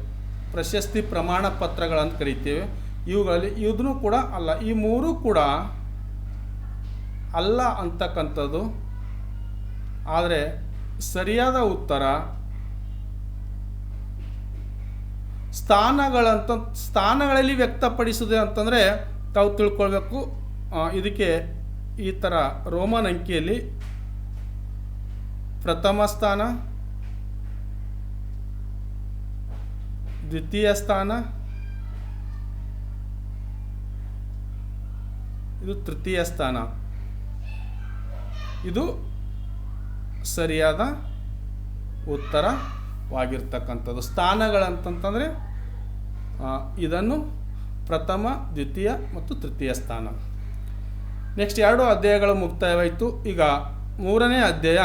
ಪ್ರಶಸ್ತಿ ಪ್ರಮಾಣ ಪತ್ರಗಳಂತ ಕರಿತೀವಿ. ಇವುಗಳಲ್ಲಿ ಇದೂ ಕೂಡ ಅಲ್ಲ, ಈ ಮೂರೂ ಕೂಡ ಅಲ್ಲ ಅಂತಕ್ಕಂಥದ್ದು. ಆದರೆ ಸರಿಯಾದ ಉತ್ತರ ಸ್ಥಾನಗಳಲ್ಲಿ ವ್ಯಕ್ತಪಡಿಸುವುದು ಅಂತಂದರೆ ತಾವು ತಿಳ್ಕೊಳ್ಬೇಕು. ಇದಕ್ಕೆ ಈ ಥರ ರೋಮನ್ ಅಂಕಿಯಲ್ಲಿ ಪ್ರಥಮ ಸ್ಥಾನ, ದ್ವಿತೀಯ ಸ್ಥಾನ, ಇದು ತೃತೀಯ ಸ್ಥಾನ. ಇದು ಸರಿಯಾದ ಉತ್ತರವಾಗಿರ್ತಕ್ಕಂಥದ್ದು. ಸ್ಥಾನಗಳಂತಂತಂದರೆ ಇದನ್ನು ಪ್ರಥಮ, ದ್ವಿತೀಯ ಮತ್ತು ತೃತೀಯ ಸ್ಥಾನ. ನೆಕ್ಸ್ಟ್ 2 ಅಧ್ಯಾಯಗಳು ಮುಕ್ತಾಯವಾಯಿತು. ಈಗ 3ನೇ ಅಧ್ಯಾಯ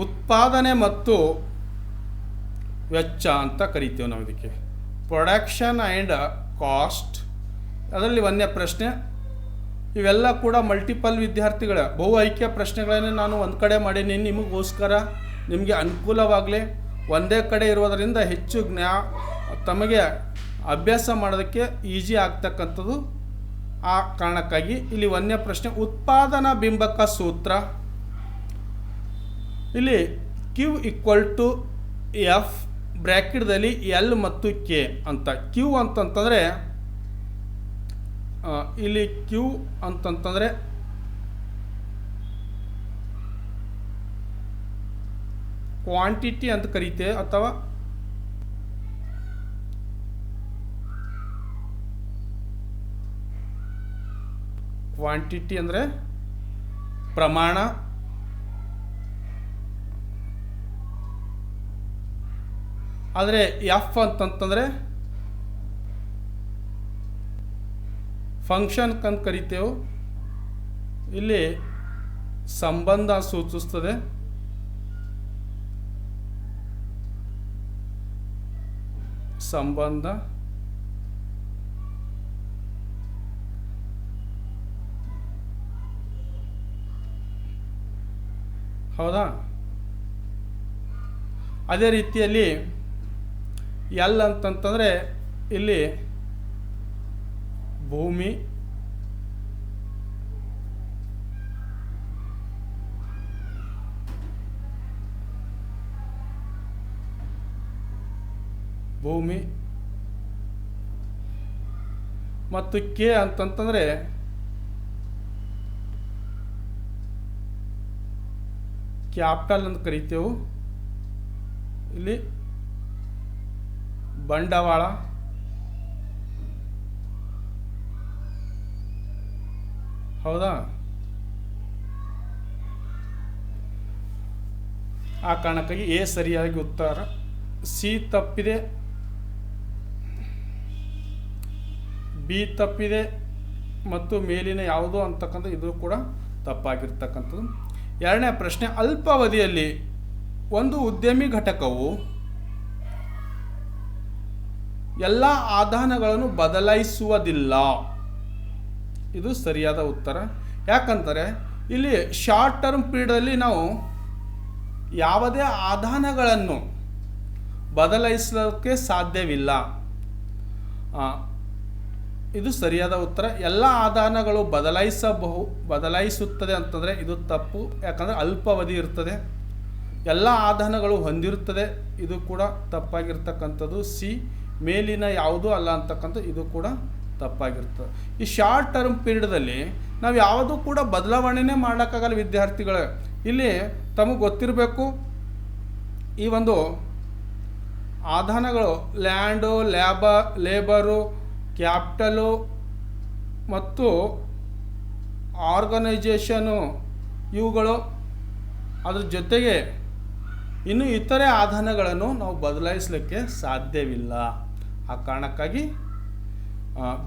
ಉತ್ಪಾದನೆ ಮತ್ತು ವೆಚ್ಚ ಅಂತ ಕರಿತೀವಿ ನಾವು ಇದಕ್ಕೆ. Production and cost. ಅದರಲ್ಲಿ 1ನೇ ಪ್ರಶ್ನೆ. ಇವೆಲ್ಲ ಕೂಡ ಮಲ್ಟಿಪಲ್ ವಿದ್ಯಾರ್ಥಿಗಳ ಬಹು ಆಯ್ಕೆಯ ಪ್ರಶ್ನೆಗಳನ್ನು ನಾನು ಒಂದು ಕಡೆ ಮಾಡೀನಿ ನಿಮಗೋಸ್ಕರ, ನಿಮಗೆ ಅನುಕೂಲವಾಗಲಿ. ಒಂದೇ ಕಡೆ ಇರೋದರಿಂದ ಹೆಚ್ಚು ತಮಗೆ ಅಭ್ಯಾಸ ಮಾಡೋದಕ್ಕೆ ಈಸಿ ಆಗ್ತಕ್ಕಂಥದ್ದು. ಆ ಕಾರಣಕ್ಕಾಗಿ ಇಲ್ಲಿ 1ನೇ ಪ್ರಶ್ನೆ ಉತ್ಪಾದನಾ ಬಿಂಬಕ ಸೂತ್ರ. ಇಲ್ಲಿ Q = F ಬ್ರ್ಯಾಕೆಟ್ದಲ್ಲಿ L ಮತ್ತು K ಅಂತ. Q ಅಂತಂತಂದರೆ ಇಲ್ಲಿ Q ಅಂತಂತಂದರೆ ಕ್ವಾಂಟಿಟಿ ಅಂತ ಕರೀತೇವೆ, ಅಥವಾ ಕ್ವಾಂಟಿಟಿ ಅಂದರೆ ಪ್ರಮಾಣ. ಆದರೆ F ಅಂತಂತಂದರೆ ಫಂಕ್ಷನ್ ಅಂತ ಕರಿತೇವೆ. ಇಲ್ಲಿ ಸಂಬಂಧ ಸೂಚಿಸ್ತದೆ. ಸಂಬಂಧ. ಹೌದಾ? ಅದೇ ರೀತಿಯಲ್ಲಿ ಎಲ್ ಅಂತಂತಂದರೆ ಇಲ್ಲಿ ಭೂಮಿ, ಮತ್ತು ಕೆ ಅಂತಂತಂದರೆ ಕ್ಯಾಪಿಟಲ್ ಅಂತ ಕರಿತೇವೆ. ಇಲ್ಲಿ ಬಂಡವಾಳ. ಹೌದಾ? ಆ ಕಾರಣಕ್ಕಾಗಿ ಎ ಸರಿಯಾಗಿ ಉತ್ತರ. ಸಿ ತಪ್ಪಿದೆ, ಬಿ ತಪ್ಪಿದೆ, ಮತ್ತು ಮೇಲಿನ ಯಾವುದು ಅಂತಕ್ಕಂಥ ಇದು ಕೂಡ ತಪ್ಪಾಗಿರ್ತಕ್ಕಂಥದ್ದು. 2ನೇ ಪ್ರಶ್ನೆ ಅಲ್ಪಾವಧಿಯಲ್ಲಿ ಒಂದು ಉದ್ಯಮಿ ಘಟಕವು ಎಲ್ಲ ಆದಾನಗಳನ್ನು ಬದಲಾಯಿಸುವುದಿಲ್ಲ. ಇದು ಸರಿಯಾದ ಉತ್ತರ. ಯಾಕಂದರೆ ಇಲ್ಲಿ ಶಾರ್ಟ್ ಟರ್ಮ್ ಪೀರಿಯಡಲ್ಲಿ ನಾವು ಯಾವುದೇ ಆದಾನಗಳನ್ನು ಬದಲಾಯಿಸಲಿಕ್ಕೆ ಸಾಧ್ಯವಿಲ್ಲ. ಇದು ಸರಿಯಾದ ಉತ್ತರ. ಎಲ್ಲ ಆದಾನಗಳು ಬದಲಾಯಿಸುತ್ತದೆ ಅಂತಂದರೆ ಇದು ತಪ್ಪು. ಯಾಕಂದರೆ ಅಲ್ಪಾವಧಿ ಇರ್ತದೆ, ಎಲ್ಲ ಆದಾನಗಳು ಹೊಂದಿರುತ್ತದೆ. ಇದು ಕೂಡ ತಪ್ಪಾಗಿರ್ತಕ್ಕಂಥದ್ದು. ಸಿ ಮೇಲಿನ ಯಾವುದೂ ಅಲ್ಲ ಅಂತಕ್ಕಂಥ ಇದು ಕೂಡ ತಪ್ಪಾಗಿರ್ತದೆ. ಈ ಶಾರ್ಟ್ ಟರ್ಮ್ ಪೀರಿಯಡಲ್ಲಿ ನಾವು ಯಾವುದೂ ಕೂಡ ಬದಲಾವಣೆನೇ ಮಾಡೋಕ್ಕಾಗಲ್ಲ ವಿದ್ಯಾರ್ಥಿಗಳೇ. ಇಲ್ಲಿ ತಮಗೆ ಗೊತ್ತಿರಬೇಕು, ಈ ಒಂದು ಆದಾನಗಳು ಲ್ಯಾಂಡು, ಲೇಬರು, ಕ್ಯಾಪಿಟಲು ಮತ್ತು ಆರ್ಗನೈಜೇಷನು ಇವುಗಳು, ಅದ್ರ ಜೊತೆಗೆ ಇನ್ನು ಇತರೆ ಆದಾನಗಳನ್ನು ನಾವು ಬದಲಾಯಿಸಲಿಕ್ಕೆ ಸಾಧ್ಯವಿಲ್ಲ. ಆ ಕಾರಣಕ್ಕಾಗಿ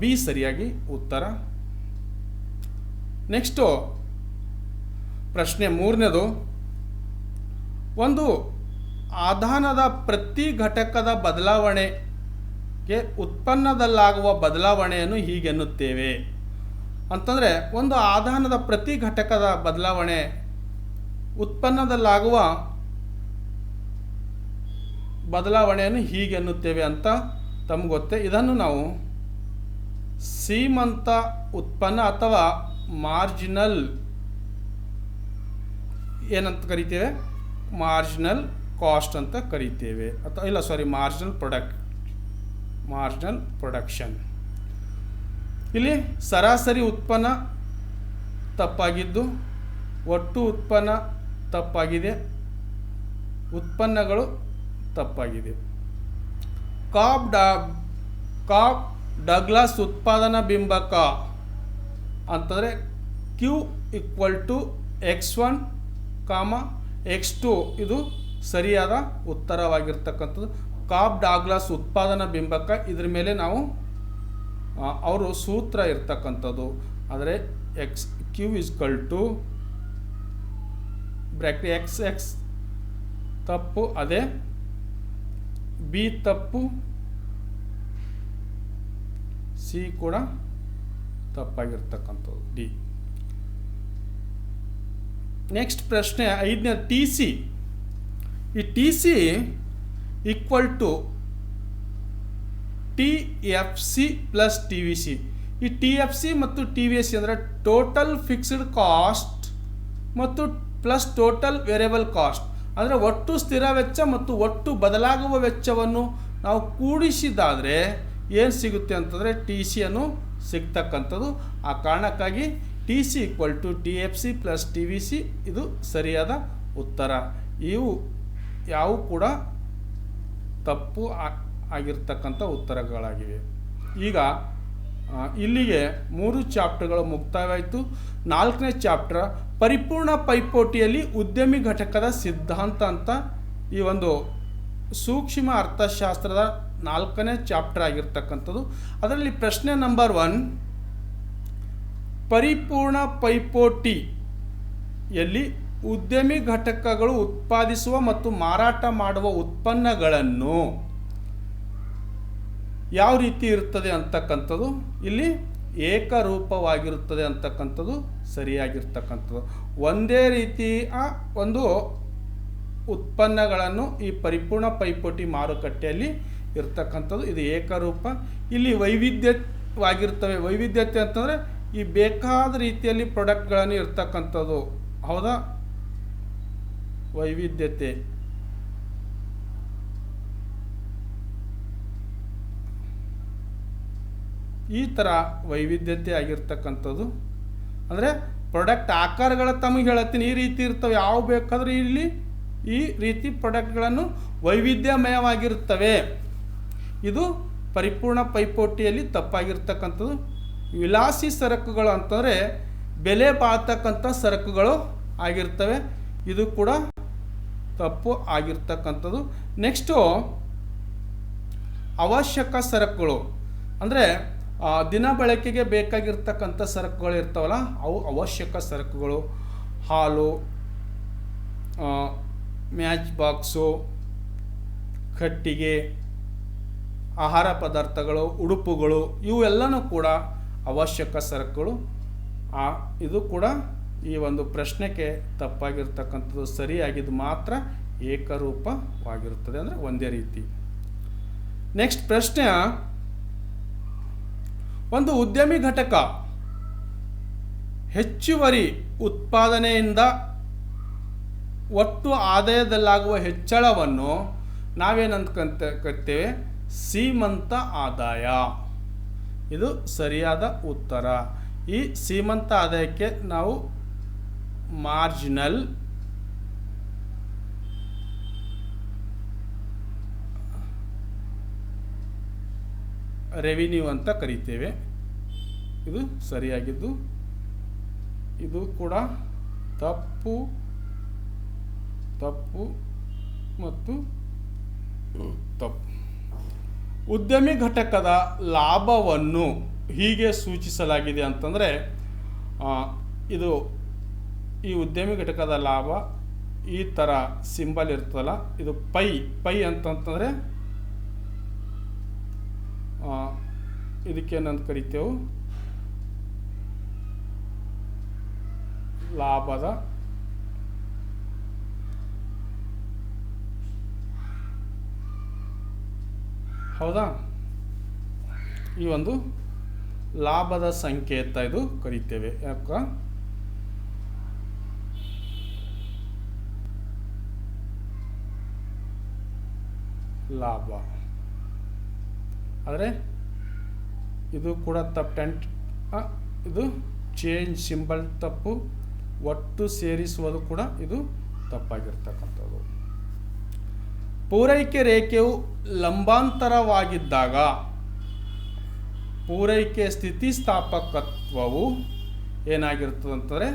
ಬಿ ಸರಿಯಾಗಿ ಉತ್ತರ. ನೆಕ್ಸ್ಟು ಪ್ರಶ್ನೆ 3ನೇದು ಒಂದು ಆದಾನದ ಪ್ರತಿ ಘಟಕದ ಬದಲಾವಣೆಗೆ ಉತ್ಪನ್ನದಲ್ಲಾಗುವ ಬದಲಾವಣೆಯನ್ನು ಹೀಗೆನ್ನುತ್ತೇವೆ ಅಂತಂದರೆ, ಒಂದು ಆದಾನದ ಪ್ರತಿ ಘಟಕದ ಬದಲಾವಣೆ ಉತ್ಪನ್ನದಲ್ಲಾಗುವ ಬದಲಾವಣೆಯನ್ನು ಹೀಗೆನ್ನುತ್ತೇವೆ ಅಂತ ತಮಗೆ ಗೊತ್ತೇ. ಇದನ್ನು ನಾವು ಸೀಮಂತ ಉತ್ಪನ್ನ ಅಥವಾ ಮಾರ್ಜಿನಲ್ ಏನಂತ ಕರಿತೇವೆ, ಮಾರ್ಜಿನಲ್ ಕಾಸ್ಟ್ ಅಂತ ಕರಿತೇವೆ. ಅಥವಾ ಇಲ್ಲ ಸಾರಿ, ಮಾರ್ಜಿನಲ್ ಪ್ರೊಡಕ್ಷನ್. ಇಲ್ಲಿ ಸರಾಸರಿ ಉತ್ಪನ್ನ ತಪ್ಪಾಗಿದ್ದು, ಒಟ್ಟು ಉತ್ಪನ್ನ ತಪ್ಪಾಗಿದೆ, ಉತ್ಪನ್ನಗಳು ತಪ್ಪಾಗಿದೆ. ಕಾಬ್ ಡಗ್ಲಾಸ್ ಉತ್ಪಾದನಾ ಬಿಂಬಕ ಅಂತಂದರೆ Q = X1, X2 ಇದು ಸರಿಯಾದ ಉತ್ತರವಾಗಿರ್ತಕ್ಕಂಥದ್ದು. ಕಾಬ್ ಡಾಗ್ಲಾಸ್ ಉತ್ಪಾದನಾ ಬಿಂಬಕ, ಇದ್ರ ಮೇಲೆ ನಾವು ಅವರು ಸೂತ್ರ ಇರ್ತಕ್ಕಂಥದ್ದು. ಆದರೆ Q = XX ತಪ್ಪು, ಅದೇ B ತಪ್ಪು, C ಕೂಡ ತಪ್ಪಾಗಿರ್ತಕ್ಕಂಥದ್ದು, D. ನೆಕ್ಸ್ಟ್ ಪ್ರಶ್ನೆ 5ನೇ, TC. ಈ TC = TFC + TVC. ಈ TFC ಮತ್ತು TVC ಅಂದರೆ ಟೋಟಲ್ ಫಿಕ್ಸ್ಡ್ ಕಾಸ್ಟ್ ಮತ್ತು ಪ್ಲಸ್ ಟೋಟಲ್ ವೇರಿಯಬಲ್ ಕಾಸ್ಟ್. ಅಂದರೆ ಒಟ್ಟು ಸ್ಥಿರ ವೆಚ್ಚ ಮತ್ತು ಒಟ್ಟು ಬದಲಾಗುವ ವೆಚ್ಚವನ್ನು ನಾವು ಕೂಡಿಸಿದಾದರೆ ಏನು ಸಿಗುತ್ತೆ ಅಂತಂದರೆ TC ಅನ್ನು ಸಿಗ್ತಕ್ಕಂಥದ್ದು. ಆ ಕಾರಣಕ್ಕಾಗಿ TC = TFC + TVC ಇದು ಸರಿಯಾದ ಉತ್ತರ. ಇವು ಯಾವು ಕೂಡ ತಪ್ಪು ಆಗಿರ್ತಕ್ಕಂಥ ಉತ್ತರಗಳಾಗಿವೆ. ಈಗ ಇಲ್ಲಿಗೆ 3 ಚಾಪ್ಟರ್ಗಳು ಮುಕ್ತಾಯವಾಯಿತು. 4ನೇ ಚಾಪ್ಟರ್ ಪರಿಪೂರ್ಣ ಪೈಪೋಟಿಯಲ್ಲಿ ಉದ್ಯಮಿ ಘಟಕದ ಸಿದ್ಧಾಂತ ಅಂತ ಈ ಒಂದು ಸೂಕ್ಷ್ಮ ಅರ್ಥಶಾಸ್ತ್ರದ 4ನೇ ಚಾಪ್ಟರ್ ಆಗಿರ್ತಕ್ಕಂಥದ್ದು. ಅದರಲ್ಲಿ ಪ್ರಶ್ನೆ ನಂಬರ್ 1, ಪರಿಪೂರ್ಣ ಪೈಪೋಟಿಯಲ್ಲಿ ಉದ್ಯಮಿ ಘಟಕಗಳು ಉತ್ಪಾದಿಸುವ ಮತ್ತು ಮಾರಾಟ ಮಾಡುವ ಉತ್ಪನ್ನಗಳನ್ನು ಯಾವ ರೀತಿ ಇರುತ್ತದೆ ಅಂತಕ್ಕಂಥದ್ದು, ಇಲ್ಲಿ ಏಕರೂಪವಾಗಿರುತ್ತದೆ ಅಂತಕ್ಕಂಥದ್ದು ಸರಿಯಾಗಿರ್ತಕ್ಕಂಥದ್ದು. ಒಂದೇ ರೀತಿಯ ಒಂದು ಉತ್ಪನ್ನಗಳನ್ನು ಈ ಪರಿಪೂರ್ಣ ಪೈಪೋಟಿ ಮಾರುಕಟ್ಟೆಯಲ್ಲಿ ಇರ್ತಕ್ಕಂಥದ್ದು, ಇದು ಏಕರೂಪ. ಇಲ್ಲಿ ವೈವಿಧ್ಯವಾಗಿರ್ತವೆ. ವೈವಿಧ್ಯತೆ ಅಂತಂದರೆ ಈ ಬೇಕಾದ ರೀತಿಯಲ್ಲಿ ಪ್ರಾಡಕ್ಟ್ಗಳನ್ನು ಇರ್ತಕ್ಕಂಥದ್ದು, ಹೌದಾ? ವೈವಿಧ್ಯತೆ ಈ ಥರ ವೈವಿಧ್ಯತೆ ಆಗಿರ್ತಕ್ಕಂಥದ್ದು. ಅಂದರೆ ಪ್ರಾಡಕ್ಟ್ ಆಕಾರಗಳ ತಮಗೆ ಹೇಳತ್ತೀನಿ, ಈ ರೀತಿ ಇರ್ತವೆ. ಯಾವ ಬೇಕಾದ್ರೆ ಇಲ್ಲಿ ಈ ರೀತಿ ಪ್ರಾಡಕ್ಟ್ಗಳನ್ನು ವೈವಿಧ್ಯಮಯವಾಗಿರ್ತವೆ. ಇದು ಪರಿಪೂರ್ಣ ಪೈಪೋಟಿಯಲ್ಲಿ ತಪ್ಪಾಗಿರ್ತಕ್ಕಂಥದ್ದು. ವಿಲಾಸಿ ಸರಕುಗಳು ಅಂತಂದರೆ ಬೆಲೆ ಬಾಳ್ತಕ್ಕಂಥ ಸರಕುಗಳು ಆಗಿರ್ತವೆ. ಇದು ಕೂಡ ತಪ್ಪು ಆಗಿರ್ತಕ್ಕಂಥದ್ದು. ನೆಕ್ಸ್ಟು ಅವಶ್ಯಕ ಸರಕುಗಳು ಅಂದರೆ ದಿನ ಬಳಕೆಗೆ ಬೇಕಾಗಿರ್ತಕ್ಕಂಥ ಸರಕುಗಳು ಇರ್ತಾವಲ್ಲ, ಅವು ಅವಶ್ಯಕ ಸರಕುಗಳು. ಹಾಲು, ಮ್ಯಾಚ್ ಬಾಕ್ಸು, ಕಟ್ಟಿಗೆ, ಆಹಾರ ಪದಾರ್ಥಗಳು, ಉಡುಪುಗಳು, ಇವೆಲ್ಲನೂ ಕೂಡ ಅವಶ್ಯಕ ಸರಕುಗಳು. ಇದು ಕೂಡ ಈ ಒಂದು ಪ್ರಶ್ನೆಗೆ ತಪ್ಪಾಗಿರ್ತಕ್ಕಂಥದ್ದು. ಸರಿಯಾಗಿದ್ದು ಮಾತ್ರ ಏಕರೂಪವಾಗಿರುತ್ತದೆ, ಅಂದರೆ ಒಂದೇ ರೀತಿ. ನೆಕ್ಸ್ಟ್ ಪ್ರಶ್ನೆ, ಒಂದು ಉದ್ಯಮಿ ಘಟಕ ಹೆಚ್ಚುವರಿ ಉತ್ಪಾದನೆಯಿಂದ ಒಟ್ಟು ಆದಾಯದಲ್ಲಾಗುವ ಹೆಚ್ಚಳವನ್ನು ನಾವೇನಂತ ಕರಿತೇವೆ, ಸೀಮಂತ ಆದಾಯ. ಇದು ಸರಿಯಾದ ಉತ್ತರ. ಈ ಸೀಮಂತ ಆದಾಯಕ್ಕೆ ನಾವು ಮಾರ್ಜಿನಲ್ ರೆವಿನ್ಯೂ ಅಂತ ಕರಿತೇವೆ. ಇದು ಸರಿಯಾಗಿದ್ದು, ಇದು ಕೂಡ ತಪ್ಪು ಮತ್ತು ತಪ್ಪು. ಉದ್ಯಮಿ ಘಟಕದ ಲಾಭವನ್ನು ಹೀಗೆ ಸೂಚಿಸಲಾಗಿದೆ ಅಂತಂದರೆ, ಇದು ಈ ಉದ್ಯಮಿ ಘಟಕದ ಲಾಭ ಈ ಥರ ಸಿಂಬಲ್ ಇರ್ತದಲ್ಲ, ಇದು ಪೈ ಅಂತಂತಂದರೆ ಇದಕ್ಕೇನಂತ ಕರಿತೇವೆ, ಲಾಭದ ಹೌದಾ, ಈ ಒಂದು ಲಾಭದ ಸಂಕೇತ ಇದು ಕರಿತೇವೆ. ಯಾಕ ಲಾಭ. ಆದರೆ ಇದು ಕೂಡ ತಪ್ಪು. ಇದು ಚೇಂಜ್ ಸಿಂಬಲ್ ತಪ್ಪು. ಒಟ್ಟು ಸೇರಿಸುವುದು ಕೂಡ ಇದು ತಪ್ಪಾಗಿರ್ತಕ್ಕಂಥದ್ದು. ಪೂರೈಕೆ ರೇಖೆಯು ಲಂಬಾಂತರವಾಗಿದ್ದಾಗ ಪೂರೈಕೆ ಸ್ಥಿತಿಸ್ಥಾಪಕತ್ವವು ಏನಾಗಿರ್ತದೆ ಅಂತಂದರೆ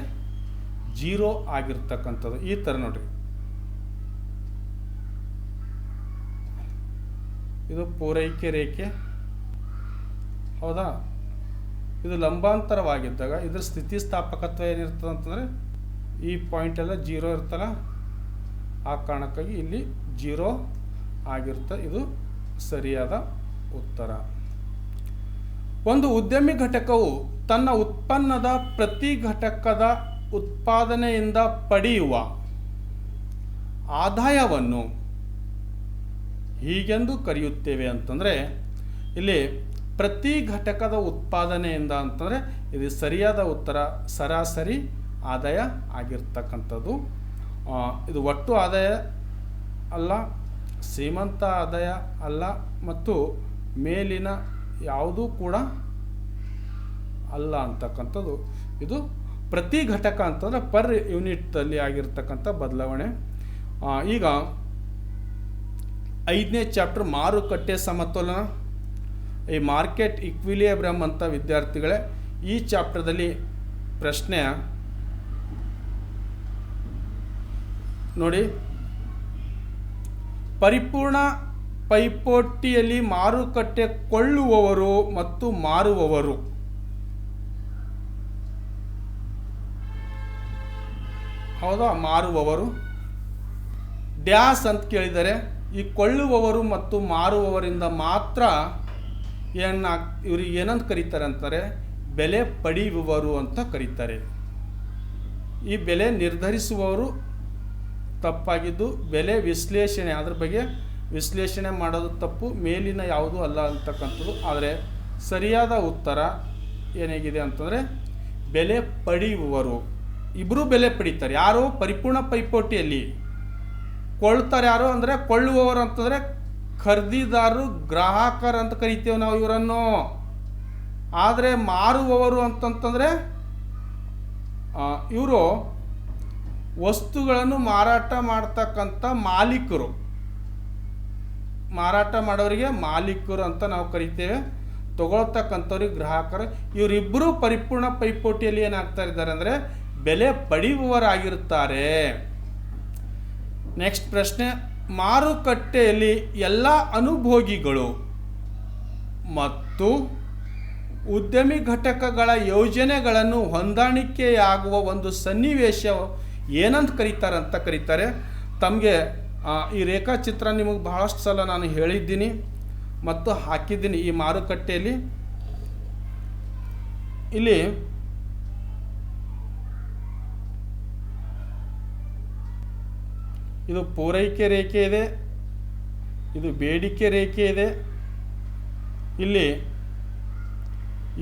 0 ಆಗಿರ್ತಕ್ಕಂಥದ್ದು. ಈ ಥರ ನೋಡ್ರಿ, ಇದು ಪೂರೈಕೆ ರೇಖೆ ಹೌದಾ. ಇದು ಲಂಬಾಂತರವಾಗಿದ್ದಾಗ ಇದರ ಸ್ಥಿತಿಸ್ಥಾಪಕತ್ವ ಏನಿರ್ತದೆ ಅಂತಂದರೆ ಈ ಪಾಯಿಂಟ್ ಎಲ್ಲ 0 ಇರ್ತಲ್ಲ, ಆ ಕಾರಣಕ್ಕಾಗಿ ಇಲ್ಲಿ 0 ಆಗಿರ್ತದೆ. ಇದು ಸರಿಯಾದ ಉತ್ತರ. ಒಂದು ಉದ್ಯಮಿ ಘಟಕವು ತನ್ನ ಉತ್ಪನ್ನದ ಪ್ರತಿ ಘಟಕದ ಉತ್ಪಾದನೆಯಿಂದ ಪಡೆಯುವ ಆದಾಯವನ್ನು ಹೀಗೆಂದು ಕರೆಯುತ್ತೇವೆ ಅಂತಂದರೆ, ಇಲ್ಲಿ ಪ್ರತಿ ಘಟಕದ ಉತ್ಪಾದನೆಯಿಂದ ಅಂತಂದರೆ ಇದು ಸರಿಯಾದ ಉತ್ತರ ಸರಾಸರಿ ಆದಾಯ ಆಗಿರ್ತಕ್ಕಂಥದ್ದು. ಇದು ಒಟ್ಟು ಆದಾಯ ಅಲ್ಲ, ಶ್ರೀಮಂತ ಆದಾಯ ಅಲ್ಲ, ಮತ್ತು ಮೇಲಿನ ಯಾವುದೂ ಕೂಡ ಅಲ್ಲ ಅಂತಕ್ಕಂಥದ್ದು. ಇದು ಪ್ರತಿ ಘಟಕ ಅಂತಂದರೆ ಪರ್ ಯೂನಿಟಲ್ಲಿ ಆಗಿರ್ತಕ್ಕಂಥ ಬದಲಾವಣೆ. ಈಗ 5ನೇ ಚಾಪ್ಟರ್ ಮಾರುಕಟ್ಟೆ ಸಮತೋಲನ, ಈ ಮಾರ್ಕೆಟ್ ಇಕ್ವಿಲಿಬ್ರಿಯಮ್ ಅಂತ ವಿದ್ಯಾರ್ಥಿಗಳೇ, ಈ ಚಾಪ್ಟರ್ದಲ್ಲಿ ಪ್ರಶ್ನೆ ನೋಡಿ, ಪರಿಪೂರ್ಣ ಪೈಪೋಟಿಯಲ್ಲಿ ಮಾರುಕಟ್ಟೆ ಕೊಳ್ಳುವವರು ಮತ್ತು ಮಾರುವವರು ಹೌದಾ, ಮಾರುವವರು ಡ್ಯಾಸ್ ಅಂತ ಕೇಳಿದರೆ, ಈ ಕೊಳ್ಳುವವರು ಮತ್ತು ಮಾರುವವರಿಂದ ಮಾತ್ರ ಇವ್ರಿಗೆ ಏನಂತ ಕರೀತಾರೆ ಅಂತಾರೆ, ಬೆಲೆ ಪಡೆಯುವವರು ಅಂತ ಕರೀತಾರೆ. ಈ ಬೆಲೆ ನಿರ್ಧರಿಸುವವರು ತಪ್ಪಾಗಿದ್ದು, ಬೆಲೆ ವಿಶ್ಲೇಷಣೆ ಅದ್ರ ಬಗ್ಗೆ ವಿಶ್ಲೇಷಣೆ ಮಾಡೋದು ತಪ್ಪು, ಮೇಲಿನ ಯಾವುದೂ ಅಲ್ಲ ಅಂತಕ್ಕಂಥದ್ದು. ಆದರೆ ಸರಿಯಾದ ಉತ್ತರ ಏನಾಗಿದೆ ಅಂತಂದರೆ ಬೆಲೆ ಪಡೆಯುವವರು. ಇಬ್ಬರೂ ಬೆಲೆ ಪಡೀತಾರೆ. ಯಾರು? ಪರಿಪೂರ್ಣ ಪೈಪೋಟಿಯಲ್ಲಿ. ಕೊಳ್ಳುತ್ತಾರೆ ಯಾರು ಅಂದರೆ ಕೊಳ್ಳುವವರು ಅಂತಂದರೆ ಖರೀದಿದಾರರು, ಗ್ರಾಹಕರು ಅಂತ ಕರಿತೇವೆ ನಾವು ಇವರನ್ನು. ಆದರೆ ಮಾರುವವರು ಅಂತಂತಂದರೆ ಇವರು ವಸ್ತುಗಳನ್ನು ಮಾರಾಟ ಮಾಡ್ತಕ್ಕಂಥ ಮಾಲೀಕರು. ಮಾರಾಟ ಮಾಡೋರಿಗೆ ಮಾಲೀಕರು ಅಂತ ನಾವು ಕರಿತೇವೆ, ತಗೊಳ್ತಕ್ಕಂಥವ್ರಿಗೆ ಗ್ರಾಹಕರು. ಇವರಿಬ್ಬರು ಪರಿಪೂರ್ಣ ಪೈಪೋಟಿಯಲ್ಲಿ ಏನಾಗ್ತಾ ಇದ್ದಾರೆ ಅಂದರೆ ಬೆಲೆ ಪಡೆಯುವವರಾಗಿರುತ್ತಾರೆ. ನೆಕ್ಸ್ಟ್ ಪ್ರಶ್ನೆ, ಮಾರುಕಟ್ಟೆಯಲ್ಲಿ ಎಲ್ಲ ಅನುಭೋಗಿಗಳು ಮತ್ತು ಉದ್ಯಮಿ ಘಟಕಗಳ ಯೋಜನೆಗಳನ್ನು ಹೊಂದಾಣಿಕೆಯಾಗುವ ಒಂದು ಸನ್ನಿವೇಶ ಏನಂತ ಕರೀತಾರೆ. ತಮಗೆ ಈ ರೇಖಾಚಿತ್ರ ನಿಮಗೆ ಬಹಳಷ್ಟು ಸಲ ನಾನು ಹೇಳಿದ್ದೀನಿ ಮತ್ತು ಹಾಕಿದ್ದೀನಿ. ಈ ಮಾರುಕಟ್ಟೆಯಲ್ಲಿ ಇಲ್ಲಿ ಇದು ಪೂರೈಕೆ ರೇಖೆ ಇದೆ, ಇದು ಬೇಡಿಕೆ ರೇಖೆ ಇದೆ. ಇಲ್ಲಿ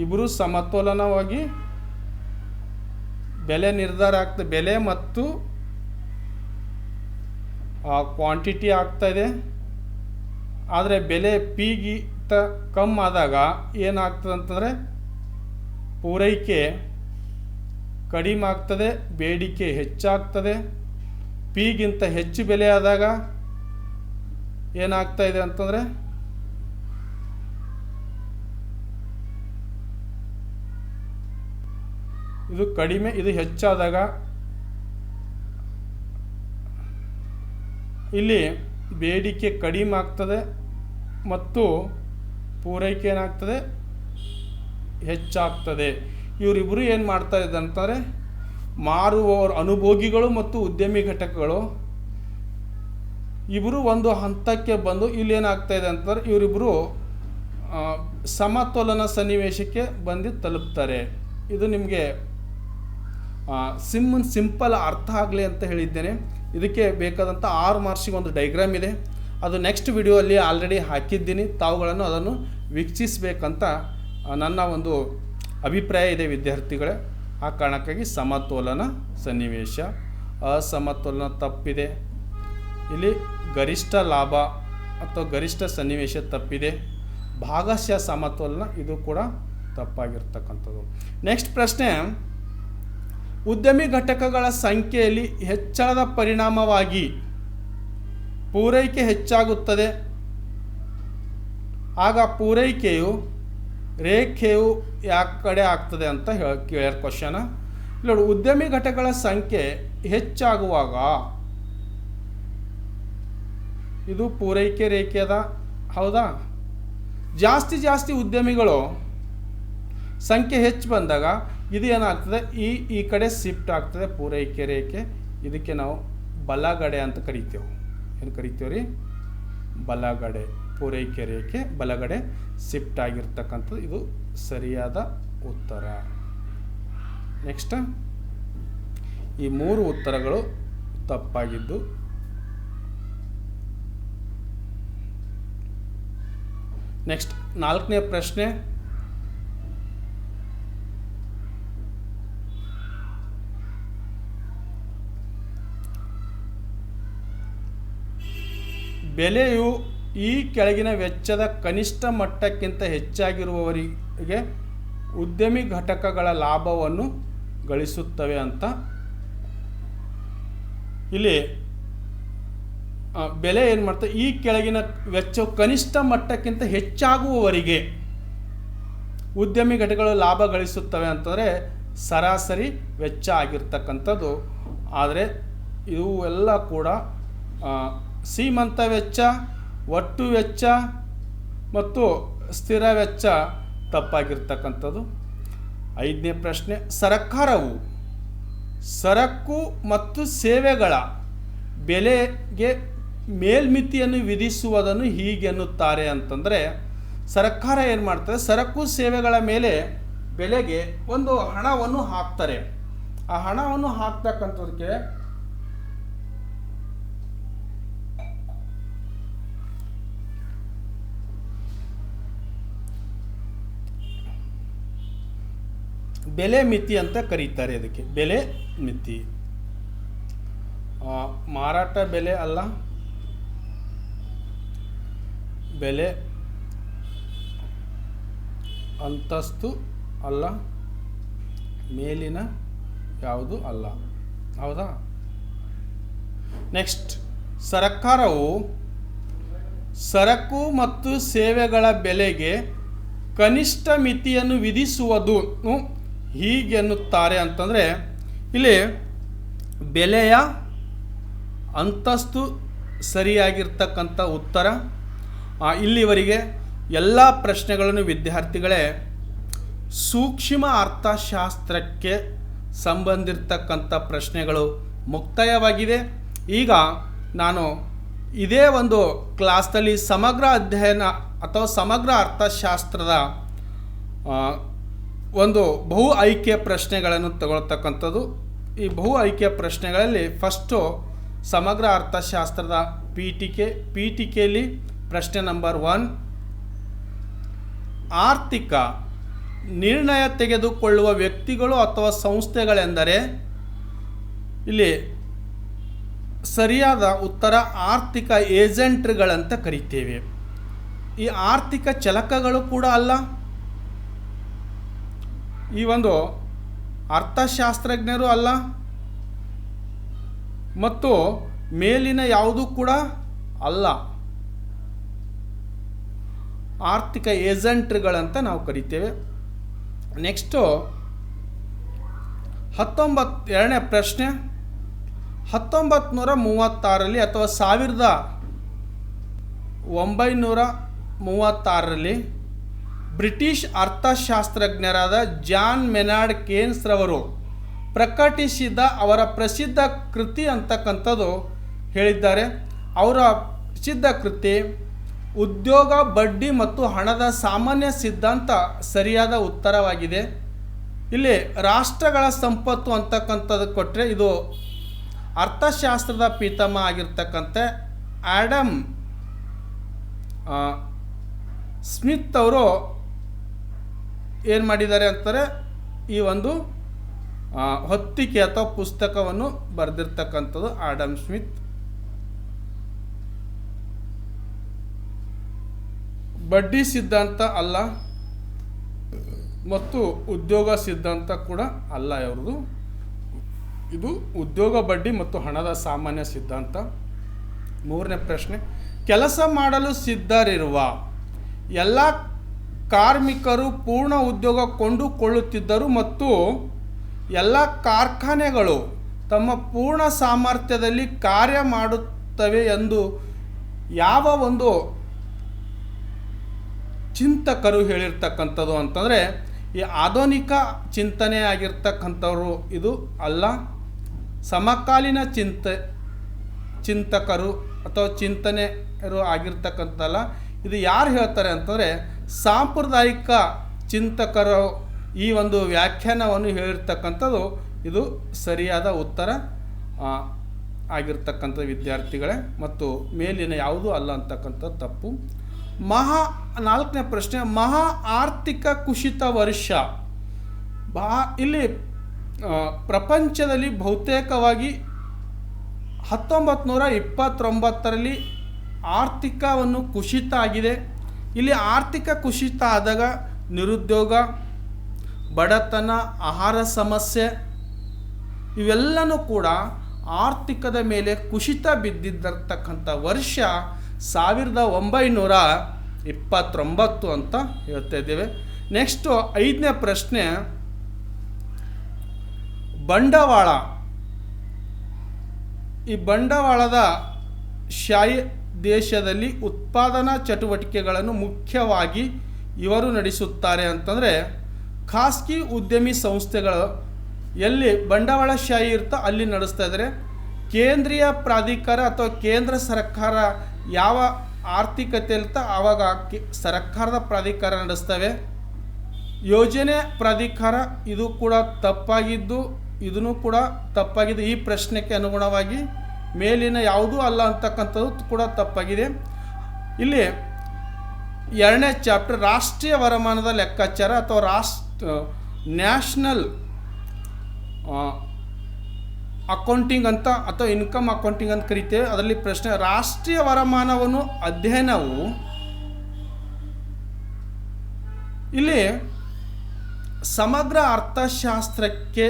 ಇಬ್ಬರು ಸಮತೋಲನವಾಗಿ ಬೆಲೆ ನಿರ್ಧಾರ ಆಗ್ತದೆ. ಬೆಲೆ ಮತ್ತು ಕ್ವಾಂಟಿಟಿ ಆಗ್ತಾ ಇದೆ. ಆದರೆ ಬೆಲೆ ಪಿಗಿಂತ ಕಮ್ಮಿ ಆದಾಗ ಏನಾಗ್ತದೆ ಅಂತಂದರೆ ಪೂರೈಕೆ ಕಡಿಮೆ ಆಗ್ತದೆ, ಬೇಡಿಕೆ ಹೆಚ್ಚಾಗ್ತದೆ. ಪಿಗಿಂತ ಹೆಚ್ಚು ಬೆಲೆ ಆದಾಗ ಏನಾಗ್ತಾ ಇದೆ ಅಂತಂದರೆ ಇದು ಕಡಿಮೆ, ಇದು ಹೆಚ್ಚಾದಾಗ ಇಲ್ಲಿ ಬೇಡಿಕೆ ಕಡಿಮೆ ಆಗ್ತದೆ ಮತ್ತು ಪೂರೈಕೆ ಏನಾಗ್ತದೆ, ಹೆಚ್ಚಾಗ್ತದೆ. ಇವರಿಬ್ಬರು ಏನು ಮಾಡ್ತಾ ಇದ್ದಾರೆ ಅಂತಂದರೆ ಮಾರುವವರು, ಅನುಭೋಗಿಗಳು ಮತ್ತು ಉದ್ಯಮಿ ಘಟಕಗಳು ಇಬ್ಬರು ಒಂದು ಹಂತಕ್ಕೆ ಬಂದು ಇಲ್ಲೇನಾಗ್ತಾ ಇದೆ ಅಂತಂದರೆ ಇವರಿಬ್ಬರು ಸಮತೋಲನ ಸನ್ನಿವೇಶಕ್ಕೆ ಬಂದು ತಲುಪ್ತಾರೆ. ಇದು ನಿಮಗೆ ಸಿಂಪಲ್ ಅರ್ಥ ಆಗಲಿ ಅಂತ ಹೇಳಿದ್ದೇನೆ. ಇದಕ್ಕೆ ಬೇಕಾದಂಥ 6 ಮಾರ್ಕ್ಸಿಗೆ ಒಂದು ಡೈಗ್ರಾಮ್ ಇದೆ, ಅದು ನೆಕ್ಸ್ಟ್ ವಿಡಿಯೋಲ್ಲಿ ಆಲ್ರೆಡಿ ಹಾಕಿದ್ದೀನಿ. ತಾವುಗಳನ್ನು ಅದನ್ನು ವೀಕ್ಷಿಸಬೇಕಂತ ನನ್ನ ಒಂದು ಅಭಿಪ್ರಾಯ ಇದೆ ವಿದ್ಯಾರ್ಥಿಗಳೇ. ಆ ಕಾರಣಕ್ಕಾಗಿ ಸಮತೋಲನ ಸನ್ನಿವೇಶ, ಅಸಮತೋಲನ ತಪ್ಪಿದೆ. ಇಲ್ಲಿ ಗರಿಷ್ಠ ಲಾಭ ಅಥವಾ ಗರಿಷ್ಠ ಸನ್ನಿವೇಶ ತಪ್ಪಿದೆ. ಭಾಗಶಃ ಸಮತೋಲನ ಇದು ಕೂಡ ತಪ್ಪಾಗಿರ್ತಕ್ಕಂಥದ್ದು. ನೆಕ್ಸ್ಟ್ ಪ್ರಶ್ನೆ, ಉದ್ಯಮಿ ಘಟಕಗಳ ಸಂಖ್ಯೆಯಲ್ಲಿ ಹೆಚ್ಚಳದ ಪರಿಣಾಮವಾಗಿ ಪೂರೈಕೆ ಹೆಚ್ಚಾಗುತ್ತದೆ. ಆಗ ಪೂರೈಕೆಯು ರೇಖೆಯು ಯಾವ ಕಡೆ ಆಗ್ತದೆ ಅಂತ ಕೇಳ್ಯಾರ ಕ್ವಶನ. ನೋಡಿ, ಉದ್ಯಮಿ ಘಟಕಗಳ ಸಂಖ್ಯೆ ಹೆಚ್ಚಾಗುವಾಗ ಇದು ಪೂರೈಕೆ ರೇಖೆ ಅದ, ಹೌದಾ? ಜಾಸ್ತಿ ಉದ್ಯಮಿಗಳು ಸಂಖ್ಯೆ ಹೆಚ್ಚು ಬಂದಾಗ ಇದು ಏನಾಗ್ತದೆ, ಈ ಕಡೆ ಶಿಫ್ಟ್ ಆಗ್ತದೆ ಪೂರೈಕೆ ರೇಖೆ. ಇದಕ್ಕೆ ನಾವು ಬಲಗಡೆ ಅಂತ ಕರಿತೇವೆ. ಏನು ಕರಿತೇವೆ ರೀ? ಬಲಗಡೆ. ಪೂರೈಕೆ ರೇಖೆ ಬಲಗಡೆ ಶಿಫ್ಟ್ ಆಗಿರ್ತಕ್ಕಂಥದ್ದು ಇದು ಸರಿಯಾದ ಉತ್ತರ. ನೆಕ್ಸ್ಟ್, ಈ 3 ಉತ್ತರಗಳು ತಪ್ಪಾಗಿದ್ದು. ನೆಕ್ಸ್ಟ್ 4ನೇ ಪ್ರಶ್ನೆ, ಬೆಲೆಯು ಈ ಕೆಳಗಿನ ವೆಚ್ಚದ ಕನಿಷ್ಠ ಮಟ್ಟಕ್ಕಿಂತ ಹೆಚ್ಚಾಗಿರುವವರಿಗೆ ಉದ್ಯಮಿ ಘಟಕಗಳ ಲಾಭವನ್ನು ಗಳಿಸುತ್ತವೆ ಅಂತ. ಇಲ್ಲಿ ಬೆಲೆ ಏನು ಮಾಡ್ತದೆ, ಈ ಕೆಳಗಿನ ವೆಚ್ಚವು ಕನಿಷ್ಠ ಮಟ್ಟಕ್ಕಿಂತ ಹೆಚ್ಚಾಗುವವರಿಗೆ ಉದ್ಯಮಿ ಘಟಕಗಳು ಲಾಭ ಗಳಿಸುತ್ತವೆ ಅಂತಂದರೆ ಸರಾಸರಿ ವೆಚ್ಚ ಆಗಿರ್ತಕ್ಕಂಥದ್ದು. ಆದರೆ ಇವು ಎಲ್ಲ ಕೂಡ ಸೀಮಂತ ವೆಚ್ಚ, ಒಟ್ಟು ವೆಚ್ಚ ಮತ್ತು ಸ್ಥಿರ ವೆಚ್ಚ ತಪ್ಪಾಗಿರ್ತಕ್ಕಂಥದ್ದು. 5ನೇ ಪ್ರಶ್ನೆ, ಸರ್ಕಾರವು ಸರಕು ಮತ್ತು ಸೇವೆಗಳ ಬೆಲೆಗೆ ಮೇಲ್ಮಿತಿಯನ್ನು ವಿಧಿಸುವುದನ್ನು ಹೀಗೆನ್ನುತ್ತಾರೆ ಅಂತಂದರೆ, ಸರ್ಕಾರ ಏನು ಮಾಡ್ತಾರೆ, ಸರಕು ಸೇವೆಗಳ ಮೇಲೆ ಬೆಲೆಗೆ ಒಂದು ಹಣವನ್ನು ಹಾಕ್ತಾರೆ. ಆ ಹಣವನ್ನು ಹಾಕ್ತಕ್ಕಂಥದಕ್ಕೆ ಬೆಲೆ ಮಿತಿ ಅಂತ ಕರೀತಾರೆ. ಅದಕ್ಕೆ ಬೆಲೆ ಮಿತಿ. ಮಾರಾಟ ಬೆಲೆ ಅಲ್ಲ, ಬೆಲೆ ಅಂತಸ್ತು ಅಲ್ಲ, ಮೇಲಿನ ಯಾವುದು ಅಲ್ಲ, ಹೌದಾ? ನೆಕ್ಸ್ಟ್, ಸರ್ಕಾರವು ಸರಕು ಮತ್ತು ಸೇವೆಗಳ ಬೆಲೆಗೆ ಕನಿಷ್ಠ ಮಿತಿಯನ್ನು ವಿಧಿಸುವುದನ್ನು ಹೀಗೆನ್ನುತ್ತಾರೆ ಅಂತಂದರೆ, ಇಲ್ಲಿ ಬೆಲೆಯ ಅಂತಸ್ತು ಸರಿಯಾಗಿರ್ತಕ್ಕಂಥ ಉತ್ತರ. ಇಲ್ಲಿವರೆಗೆ ಎಲ್ಲ ಪ್ರಶ್ನೆಗಳನ್ನು ವಿದ್ಯಾರ್ಥಿಗಳೇ ಸೂಕ್ಷ್ಮ ಅರ್ಥಶಾಸ್ತ್ರಕ್ಕೆ ಸಂಬಂಧಿರ್ತಕ್ಕಂಥ ಪ್ರಶ್ನೆಗಳು ಮುಕ್ತಾಯವಾಗಿದೆ. ಈಗ ನಾನು ಇದೇ ಒಂದು ಕ್ಲಾಸ್ನಲ್ಲಿ ಸಮಗ್ರ ಅಧ್ಯಯನ ಅಥವಾ ಸಮಗ್ರ ಅರ್ಥಶಾಸ್ತ್ರದ ಒಂದು ಬಹು ಆಯ್ಕೆ ಪ್ರಶ್ನೆಗಳನ್ನು ತಗೊಳ್ತಕ್ಕಂಥದ್ದು. ಈ ಬಹು ಆಯ್ಕೆ ಪ್ರಶ್ನೆಗಳಲ್ಲಿ ಫಸ್ಟು ಸಮಗ್ರ ಅರ್ಥಶಾಸ್ತ್ರದ ಪೀಠಿಕೆಯಲ್ಲಿ ಪ್ರಶ್ನೆ ನಂಬರ್ 1, ಆರ್ಥಿಕ ನಿರ್ಣಯ ತೆಗೆದುಕೊಳ್ಳುವ ವ್ಯಕ್ತಿಗಳು ಅಥವಾ ಸಂಸ್ಥೆಗಳೆಂದರೆ, ಇಲ್ಲಿ ಸರಿಯಾದ ಉತ್ತರ ಆರ್ಥಿಕ ಏಜೆಂಟ್ಗಳಂತ ಕರಿತೇವೆ. ಈ ಆರ್ಥಿಕ ಚಲಕಗಳು ಕೂಡ ಅಲ್ಲ, ಈ ಒಂದು ಅರ್ಥಶಾಸ್ತ್ರಜ್ಞರು ಅಲ್ಲ, ಮತ್ತು ಮೇಲಿನ ಯಾವುದೂ ಕೂಡ ಅಲ್ಲ. ಆರ್ಥಿಕ ಏಜೆಂಟ್ಗಳಂತ ನಾವು ಕರಿತೇವೆ. ನೆಕ್ಸ್ಟು 2ನೇ ಪ್ರಶ್ನೆ, 1936ರಲ್ಲಿ ಅಥವಾ 1936ರಲ್ಲಿ ಬ್ರಿಟಿಷ್ ಅರ್ಥಶಾಸ್ತ್ರಜ್ಞರಾದ ಜಾನ್ ಮೆನಾರ್ಡ್ ಕೇನ್ಸ್ ರವರು ಪ್ರಕಟಿಸಿದ ಅವರ ಪ್ರಸಿದ್ಧ ಕೃತಿ ಅಂತಕ್ಕಂಥದ್ದು ಹೇಳಿದ್ದಾರೆ. ಅವರ ಪ್ರಸಿದ್ಧ ಕೃತಿ ಉದ್ಯೋಗ, ಬಡ್ಡಿ ಮತ್ತು ಹಣದ ಸಾಮಾನ್ಯ ಸಿದ್ಧಾಂತ ಸರಿಯಾದ ಉತ್ತರವಾಗಿದೆ. ಇಲ್ಲಿ ರಾಷ್ಟ್ರಗಳ ಸಂಪತ್ತು ಅಂತಕ್ಕಂಥದ್ದು ಕೊಟ್ಟರೆ, ಇದು ಅರ್ಥಶಾಸ್ತ್ರದ ಪಿತಾಮಹ ಆಗಿರ್ತಕ್ಕಂಥ ಆಡಮ್ ಸ್ಮಿತ್ ಅವರು ಏನು ಮಾಡಿದ್ದಾರೆ ಅಂತಾರೆ, ಈ ಒಂದು ಹೊತ್ತಿಕೆ ಅಥವಾ ಪುಸ್ತಕವನ್ನು ಬರೆದಿರ್ತಕ್ಕಂಥದ್ದು ಆಡಮ್ ಸ್ಮಿತ್. ಬಡ್ಡಿ ಸಿದ್ಧಾಂತ ಅಲ್ಲ ಮತ್ತು ಉದ್ಯೋಗ ಸಿದ್ಧಾಂತ ಕೂಡ ಅಲ್ಲ ಇವ್ರದ್ದು. ಇದು ಉದ್ಯೋಗ ಬಡ್ಡಿ ಮತ್ತು ಹಣದ ಸಾಮಾನ್ಯ ಸಿದ್ಧಾಂತ. ಮೂರನೇ ಪ್ರಶ್ನೆ, ಕೆಲಸ ಮಾಡಲು ಸಿದ್ಧರಿರುವ ಎಲ್ಲ ಕಾರ್ಮಿಕರು ಪೂರ್ಣ ಉದ್ಯೋಗ ಕೊಂಡುಕೊಳ್ಳುತ್ತಿದ್ದರು ಮತ್ತು ಎಲ್ಲ ಕಾರ್ಖಾನೆಗಳು ತಮ್ಮ ಪೂರ್ಣ ಸಾಮರ್ಥ್ಯದಲ್ಲಿ ಕಾರ್ಯ ಮಾಡುತ್ತವೆ ಎಂದು ಯಾವ ಒಂದು ಚಿಂತಕರು ಹೇಳಿರ್ತಕ್ಕಂಥದ್ದು ಅಂತಂದರೆ ಈ ಆಧುನಿಕ ಚಿಂತನೆ ಆಗಿರ್ತಕ್ಕಂಥವ್ರು ಇದು ಅಲ್ಲ. ಸಮಕಾಲೀನ ಚಿಂತಕರು ಅಥವಾ ಚಿಂತನೆಯರು ಆಗಿರ್ತಕ್ಕಂಥಲ್ಲ. ಇದು ಯಾರು ಹೇಳ್ತಾರೆ ಅಂತಂದರೆ ಸಾಂಪ್ರದಾಯಿಕ ಚಿಂತಕರು ಈ ಒಂದು ವ್ಯಾಖ್ಯಾನವನ್ನು ಹೇಳಿರ್ತಕ್ಕಂಥದ್ದು. ಇದು ಸರಿಯಾದ ಉತ್ತರ ಆಗಿರ್ತಕ್ಕಂಥ ವಿದ್ಯಾರ್ಥಿಗಳೇ, ಮತ್ತು ಮೇಲಿನ ಯಾವುದೂ ಅಲ್ಲ ಅಂತಕ್ಕಂಥದ್ದು ತಪ್ಪು. ನಾಲ್ಕನೇ ಪ್ರಶ್ನೆ, ಮಹಾ ಆರ್ಥಿಕ ಕುಸಿತ ವರ್ಷ. ಇಲ್ಲಿ ಪ್ರಪಂಚದಲ್ಲಿ ಬಹುತೇಕವಾಗಿ 1929ರಲ್ಲಿ ಆರ್ಥಿಕವನ್ನು ಕುಸಿತ ಆಗಿದೆ. ಇಲ್ಲಿ ಆರ್ಥಿಕ ಕುಸಿತ ಆದಾಗ ನಿರುದ್ಯೋಗ, ಬಡತನ, ಆಹಾರ ಸಮಸ್ಯೆ ಇವೆಲ್ಲನೂ ಕೂಡ ಆರ್ಥಿಕದ ಮೇಲೆ ಕುಸಿತ ಬಿದ್ದಿದ್ದಿರ್ತಕ್ಕಂಥ ವರ್ಷ 1929 ಅಂತ ಹೇಳ್ತಾ ಇದ್ದೇವೆ. ನೆಕ್ಸ್ಟು 5ನೇ ಪ್ರಶ್ನೆ, ಬಂಡವಾಳ. ಈ ಬಂಡವಾಳದ ಶಾಹಿ ದೇಶದಲ್ಲಿ ಉತ್ಪಾದನಾ ಚಟುವಟಿಕೆಗಳನ್ನು ಮುಖ್ಯವಾಗಿ ಇವರು ನಡೆಸುತ್ತಾರೆ ಅಂತಂದರೆ ಖಾಸಗಿ ಉದ್ಯಮಿ ಸಂಸ್ಥೆಗಳು ಎಲ್ಲಿ ಬಂಡವಾಳಶಾಹಿ ಇರುತ್ತೋ ಅಲ್ಲಿ ನಡೆಸ್ತಾ ಇದ್ದಾರೆ. ಕೇಂದ್ರೀಯ ಪ್ರಾಧಿಕಾರ ಅಥವಾ ಕೇಂದ್ರ ಸರ್ಕಾರ ಯಾವ ಆರ್ಥಿಕತೆ ಇರುತ್ತೋ ಆವಾಗ ಸರ್ಕಾರದ ಪ್ರಾಧಿಕಾರ ನಡೆಸ್ತವೆ. ಯೋಜನೆ ಪ್ರಾಧಿಕಾರ ಇದು ಕೂಡ ತಪ್ಪಾಗಿದ್ದು ಇದೂ ಕೂಡ ತಪ್ಪಾಗಿದೆ. ಈ ಪ್ರಶ್ನೆಗೆ ಅನುಗುಣವಾಗಿ ಮೇಲಿನ ಯಾವುದೂ ಅಲ್ಲ ಅಂತಕ್ಕಂಥದ್ದು ಕೂಡ ತಪ್ಪಾಗಿದೆ. ಇಲ್ಲಿ 2ನೇ ಚಾಪ್ಟರ್ ರಾಷ್ಟ್ರೀಯ ವರಮಾನದ ಲೆಕ್ಕಾಚಾರ ಅಥವಾ ನ್ಯಾಷನಲ್ ಅಕೌಂಟಿಂಗ್ ಅಂತ ಅಥವಾ ಇನ್ಕಮ್ ಅಕೌಂಟಿಂಗ್ ಅಂತ ಕರಿತೇವೆ. ಅದರಲ್ಲಿ ಪ್ರಶ್ನೆ, ರಾಷ್ಟ್ರೀಯ ವರಮಾನವನ್ನು ಅಧ್ಯಯನವು ಇಲ್ಲಿ ಸಮಗ್ರ ಅರ್ಥಶಾಸ್ತ್ರಕ್ಕೆ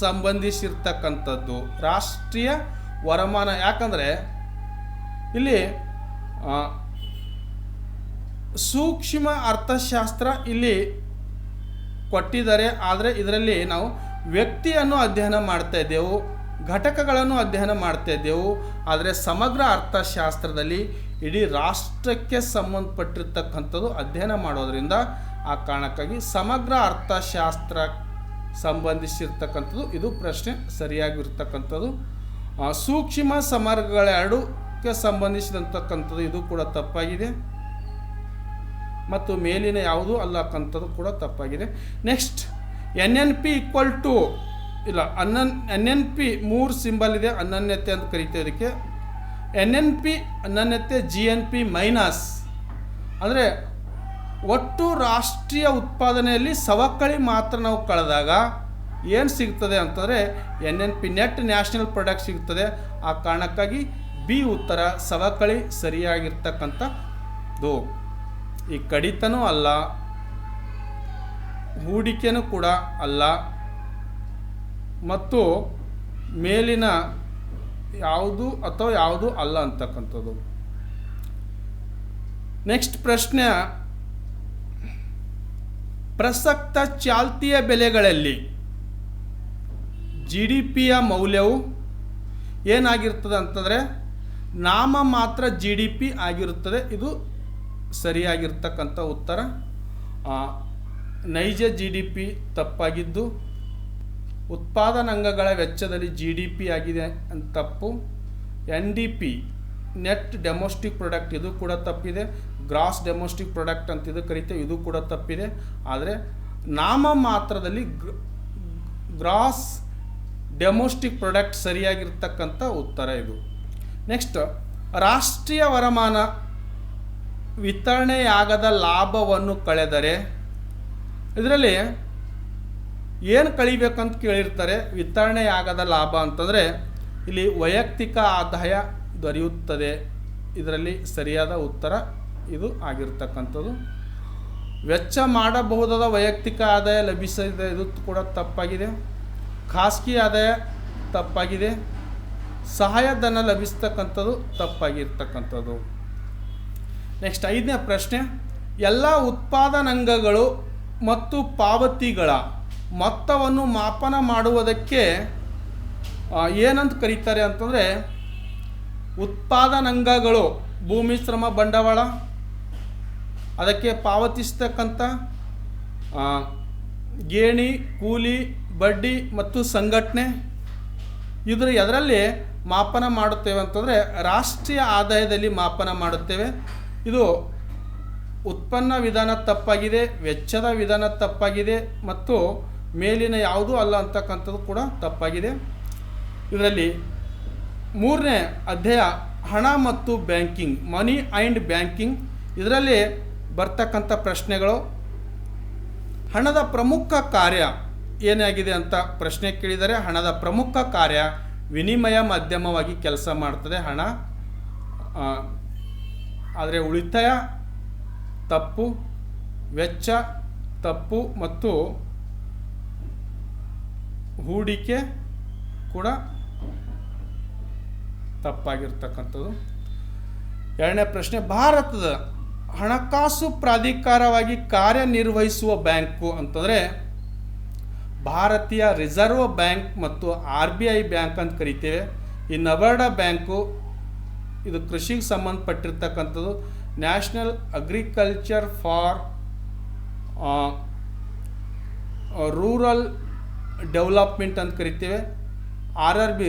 ಸಂಬಂಧಿಸಿರ್ತಕ್ಕಂಥದ್ದು. ರಾಷ್ಟ್ರೀಯ ವರಮಾನ ಯಾಕಂದರೆ ಇಲ್ಲಿ ಸೂಕ್ಷ್ಮ ಅರ್ಥಶಾಸ್ತ್ರ ಇಲ್ಲಿ ಕೊಟ್ಟಿದ್ದಾರೆ. ಆದರೆ ಇದರಲ್ಲಿ ನಾವು ವ್ಯಕ್ತಿಯನ್ನು ಅಧ್ಯಯನ ಮಾಡ್ತಾ ಇದ್ದೆವು, ಘಟಕಗಳನ್ನು ಅಧ್ಯಯನ ಮಾಡ್ತಾ ಇದ್ದೆವು. ಆದರೆ ಸಮಗ್ರ ಅರ್ಥಶಾಸ್ತ್ರದಲ್ಲಿ ಇಡೀ ರಾಷ್ಟ್ರಕ್ಕೆ ಸಂಬಂಧಪಟ್ಟಿರ್ತಕ್ಕಂಥದ್ದು ಅಧ್ಯಯನ ಮಾಡೋದರಿಂದ ಆ ಕಾರಣಕ್ಕಾಗಿ ಸಮಗ್ರ ಅರ್ಥಶಾಸ್ತ್ರ ಸಂಬಂಧಿಸಿರ್ತಕ್ಕಂಥದ್ದು ಇದು ಪ್ರಶ್ನೆ ಸರಿಯಾಗಿರ್ತಕ್ಕಂಥದ್ದು. ಸೂಕ್ಷ್ಮ ಸಮಗ್ರಗಳೆರಡಕ್ಕೆ ಸಂಬಂಧಿಸಿದಂತಕ್ಕಂಥದ್ದು ಇದು ಕೂಡ ತಪ್ಪಾಗಿದೆ ಮತ್ತು ಮೇಲಿನ ಯಾವುದೂ ಅಲ್ಲಕ್ಕಂಥದ್ದು ಕೂಡ ತಪ್ಪಾಗಿದೆ. ನೆಕ್ಸ್ಟ್, NNP ಈಕ್ವಲ್ ಟು ಇಲ್ಲ NNP 3 ಸಿಂಬಲ್ ಇದೆ, ಅನನ್ಯತೆ ಅಂತ ಕರಿತೇವೆ ಇದಕ್ಕೆ. NNP ಅನನ್ಯತೆ, GNP ಮೈನಸ್ ಅಂದರೆ ಒಟ್ಟು ರಾಷ್ಟ್ರೀಯ ಉತ್ಪಾದನೆಯಲ್ಲಿ ಸವಕಳಿ ಮಾತ್ರ ನಾವು ಕಳೆದಾಗ ಏನು ಸಿಗ್ತದೆ ಅಂತಂದರೆ NNP ನೆಟ್ ನ್ಯಾಷನಲ್ ಪ್ರಾಡಕ್ಟ್ ಸಿಗ್ತದೆ. ಆ ಕಾರಣಕ್ಕಾಗಿ ಬಿ ಉತ್ತರ ಸವಕಳಿ ಸರಿಯಾಗಿರ್ತಕ್ಕಂಥದ್ದು. ಈ ಕಡಿತನೂ ಅಲ್ಲ, ಹೂಡಿಕೆನೂ ಕೂಡ ಅಲ್ಲ ಮತ್ತು ಮೇಲಿನ ಯಾವುದು ಅಥವಾ ಯಾವುದು ಅಲ್ಲ ಅಂತಕ್ಕಂಥದ್ದು. ನೆಕ್ಸ್ಟ್ ಪ್ರಶ್ನೆ, ಪ್ರಸಕ್ತ ಚಾಲ್ತಿಯ ಬೆಲೆಗಳಲ್ಲಿ GDPಯ ಮೌಲ್ಯವು ಏನಾಗಿರ್ತದೆ ಅಂತಂದರೆ ನಾಮಮಾತ್ರ GDP ಆಗಿರುತ್ತದೆ. ಇದು ಸರಿಯಾಗಿರ್ತಕ್ಕಂಥ ಉತ್ತರ. ನೈಜ GDP ತಪ್ಪಾಗಿದ್ದು ಉತ್ಪಾದನಾಂಗಗಳ ವೆಚ್ಚದಲ್ಲಿ GDP ಆಗಿದೆ ಅಂತ ತಪ್ಪು. NDP ನೆಟ್ ಡೊಮೆಸ್ಟಿಕ್ ಪ್ರಾಡಕ್ಟ್ ಇದು ಕೂಡ ತಪ್ಪಿದೆ. ಗ್ರಾಸ್ ಡೊಮೆಸ್ಟಿಕ್ ಪ್ರಾಡಕ್ಟ್ ಅಂತ ಇದು ಕರಿತೇವೆ, ಇದು ಕೂಡ ತಪ್ಪಿದೆ. ಆದರೆ ನಾಮಮಾತ್ರದಲ್ಲಿ ಗ್ರಾಸ್ ಡೊಮೆಸ್ಟಿಕ್ ಪ್ರಾಡಕ್ಟ್ ಸರಿಯಾಗಿರ್ತಕ್ಕಂಥ ಉತ್ತರ ಇದು. ನೆಕ್ಸ್ಟ್, ರಾಷ್ಟ್ರೀಯ ವರಮಾನ ವಿತರಣೆಯಾಗದ ಲಾಭವನ್ನು ಕಳೆದರೆ ಇದರಲ್ಲಿ ಏನು ಕಳಿಬೇಕಂತ ಕೇಳಿರ್ತಾರೆ. ವಿತರಣೆಯಾಗದ ಲಾಭ ಅಂತಂದರೆ ಇಲ್ಲಿ ವೈಯಕ್ತಿಕ ಆದಾಯ ದೊರೆಯುತ್ತದೆ. ಇದರಲ್ಲಿ ಸರಿಯಾದ ಉತ್ತರ ಇದು ಆಗಿರ್ತಕ್ಕಂಥದ್ದು. ವೆಚ್ಚ ಮಾಡಬಹುದಾದ ವೈಯಕ್ತಿಕ ಆದಾಯ ಲಭಿಸಿದೆ, ಇದು ಕೂಡ ತಪ್ಪಾಗಿದೆ. ಖಾಸಗಿ ಆದಾಯ ತಪ್ಪಾಗಿದೆ. ಸಹಾಯಧನ ಲಭಿಸ್ತಕ್ಕಂಥದ್ದು ತಪ್ಪಾಗಿರ್ತಕ್ಕಂಥದ್ದು. ನೆಕ್ಸ್ಟ್ 5ನೇ ಪ್ರಶ್ನೆ, ಎಲ್ಲ ಉತ್ಪಾದನಾಂಗಗಳು ಮತ್ತು ಪಾವತಿಗಳ ಮೊತ್ತವನ್ನು ಮಾಪನ ಮಾಡುವುದಕ್ಕೆ ಏನಂತ ಕರೀತಾರೆ ಅಂತಂದರೆ, ಉತ್ಪಾದನಾಂಗಗಳು ಭೂಮಿ, ಶ್ರಮ, ಬಂಡವಾಳ, ಅದಕ್ಕೆ ಪಾವತಿಸ್ತಕ್ಕಂಥ ಗೇಣಿ, ಕೂಲಿ, ಬಡ್ಡಿ ಮತ್ತು ಸಂಘಟನೆ, ಎದರಲ್ಲಿ ಮಾಪನ ಮಾಡುತ್ತೇವೆ ಅಂತಂದರೆ ರಾಷ್ಟ್ರೀಯ ಆದಾಯದಲ್ಲಿ ಮಾಪನ ಮಾಡುತ್ತೇವೆ. ಇದು ಉತ್ಪನ್ನ ವಿಧಾನ ತಪ್ಪಾಗಿದೆ, ವೆಚ್ಚದ ವಿಧಾನ ತಪ್ಪಾಗಿದೆ ಮತ್ತು ಮೇಲಿನ ಯಾವುದೂ ಅಲ್ಲ ಅಂತಕ್ಕಂಥದ್ದು ಕೂಡ ತಪ್ಪಾಗಿದೆ. ಇದರಲ್ಲಿ 3ನೇ ಅಧ್ಯಾಯ ಹಣ ಮತ್ತು ಬ್ಯಾಂಕಿಂಗ್, ಮನಿ ಆ್ಯಂಡ್ ಬ್ಯಾಂಕಿಂಗ್, ಇದರಲ್ಲಿ ಬರ್ತಕ್ಕಂಥ ಪ್ರಶ್ನೆಗಳು, ಹಣದ ಪ್ರಮುಖ ಕಾರ್ಯ ಏನಾಗಿದೆ ಅಂತ ಪ್ರಶ್ನೆ ಕೇಳಿದರೆ, ಹಣದ ಪ್ರಮುಖ ಕಾರ್ಯ ವಿನಿಮಯ ಮಾಧ್ಯಮವಾಗಿ ಕೆಲಸ ಮಾಡ್ತದೆ ಹಣ. ಆದರೆ ಉಳಿತಾಯ ತಪ್ಪು, ವೆಚ್ಚ ತಪ್ಪು ಮತ್ತು ಹೂಡಿಕೆ ಕೂಡ ತಪ್ಪಾಗಿರ್ತಕ್ಕಂಥದ್ದು. 2ನೇ ಪ್ರಶ್ನೆ, ಭಾರತದ ಹಣಕಾಸು ಪ್ರಾಧಿಕಾರವಾಗಿ ಕಾರ್ಯನಿರ್ವಹಿಸುವ ಬ್ಯಾಂಕು ಅಂತಂದರೆ ಭಾರತೀಯ ರಿಸರ್ವ್ ಬ್ಯಾಂಕ್ ಮತ್ತು RBI ಬ್ಯಾಂಕ್ ಅಂತ ಕರಿತೇವೆ. ಈ ನಬಾರ್ಡ ಬ್ಯಾಂಕು ಇದು ಕೃಷಿಗೆ ಸಂಬಂಧಪಟ್ಟಿರ್ತಕ್ಕಂಥದ್ದು. National agriculture for rural development ಅಂತ ಕರಿತೇವೆ. RRB